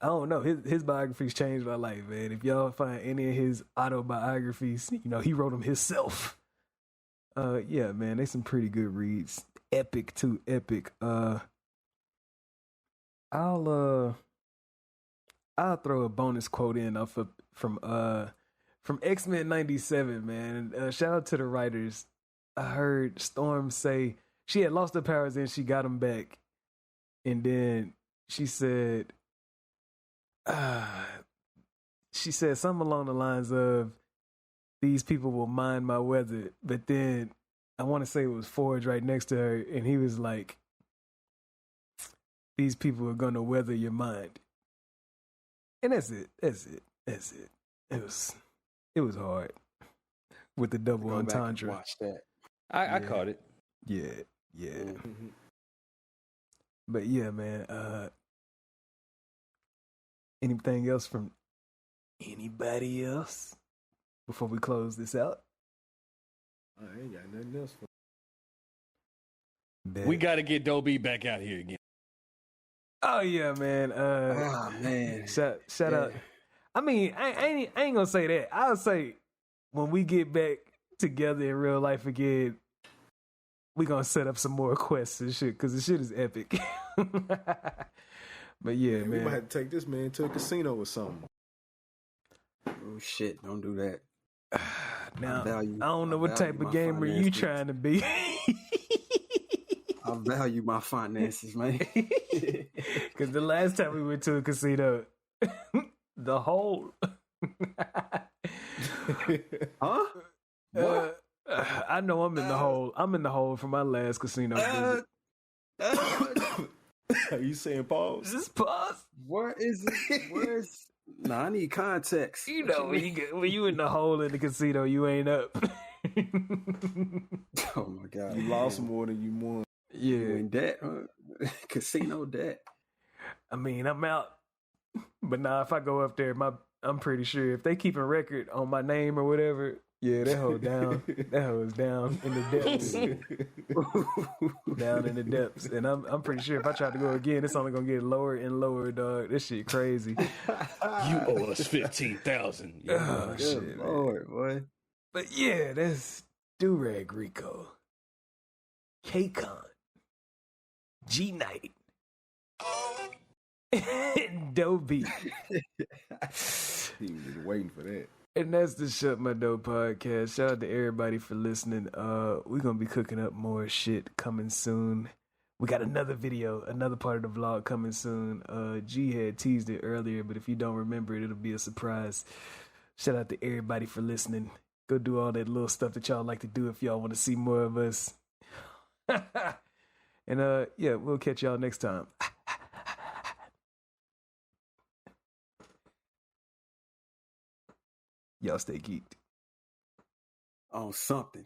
don't know. His biographies changed my life, man. If y'all find any of his autobiographies, you know, he wrote them himself. Yeah, man, they some pretty good reads. Epic too, epic. I'll throw a bonus quote in from X-Men 97, man. Shout out to the writers. I heard Storm say she had lost her powers and she got them back. And then she said something along the lines of, these people will mind my weather, but then I want to say it was Forge right next to her, and he was like, "These people are gonna weather your mind," and that's it. It was hard with the double Go back and entendre. watch that. I Yeah. caught it. Yeah. Mhm. But yeah, man. Anything else from anybody else before we close this out? I ain't got nothing else for Bet. We got to get Dobie back out here again. Oh yeah, man. Oh man. Shout Yeah. out. I mean, I ain't gonna say that. I'll say when we get back together in real life again, we gonna set up some more quests and shit because the shit is epic. But yeah, We might man. have to take this man to a casino or something. Oh shit! Don't do that. Now I value- don't know I what value type of my gamer you finances. trying to be. I value my finances, man. Because the last time we went to a casino, the whole Huh? What? I know I'm in the hole. I'm in the hole for my last casino visit. Are you saying pause? Just pause. Where is it? Where's? Nah, I need context. You What know when mean? when you in the hole in the casino, you ain't up. Oh my god! You lost more than you won. You Yeah, in debt? Casino debt. I mean I'm out. But nah, if I go up there, I'm pretty sure if they keep a record on my name or whatever, yeah, that hoe down. That hoe is down in the depths. Down in the depths. And I'm pretty sure if I try to go again, it's only gonna get lower and lower, dog. This shit crazy. You owe us 15,000. Oh, Good shit, man. Lord, boy. But yeah, that's Durag Rico, K-Con, G Knight, and Dobie. He was just waiting for that. And that's the Shut My Dope podcast. Shout out to everybody for listening. We're gonna be cooking up more shit coming soon. We got another video, another part of the vlog coming soon. G had teased it earlier, but if you don't remember it, it'll be a surprise. Shout out to everybody for listening. Go do all that little stuff that y'all like to do if y'all want to see more of us. And yeah, we'll catch y'all next time. Y'all stay geeked. On something.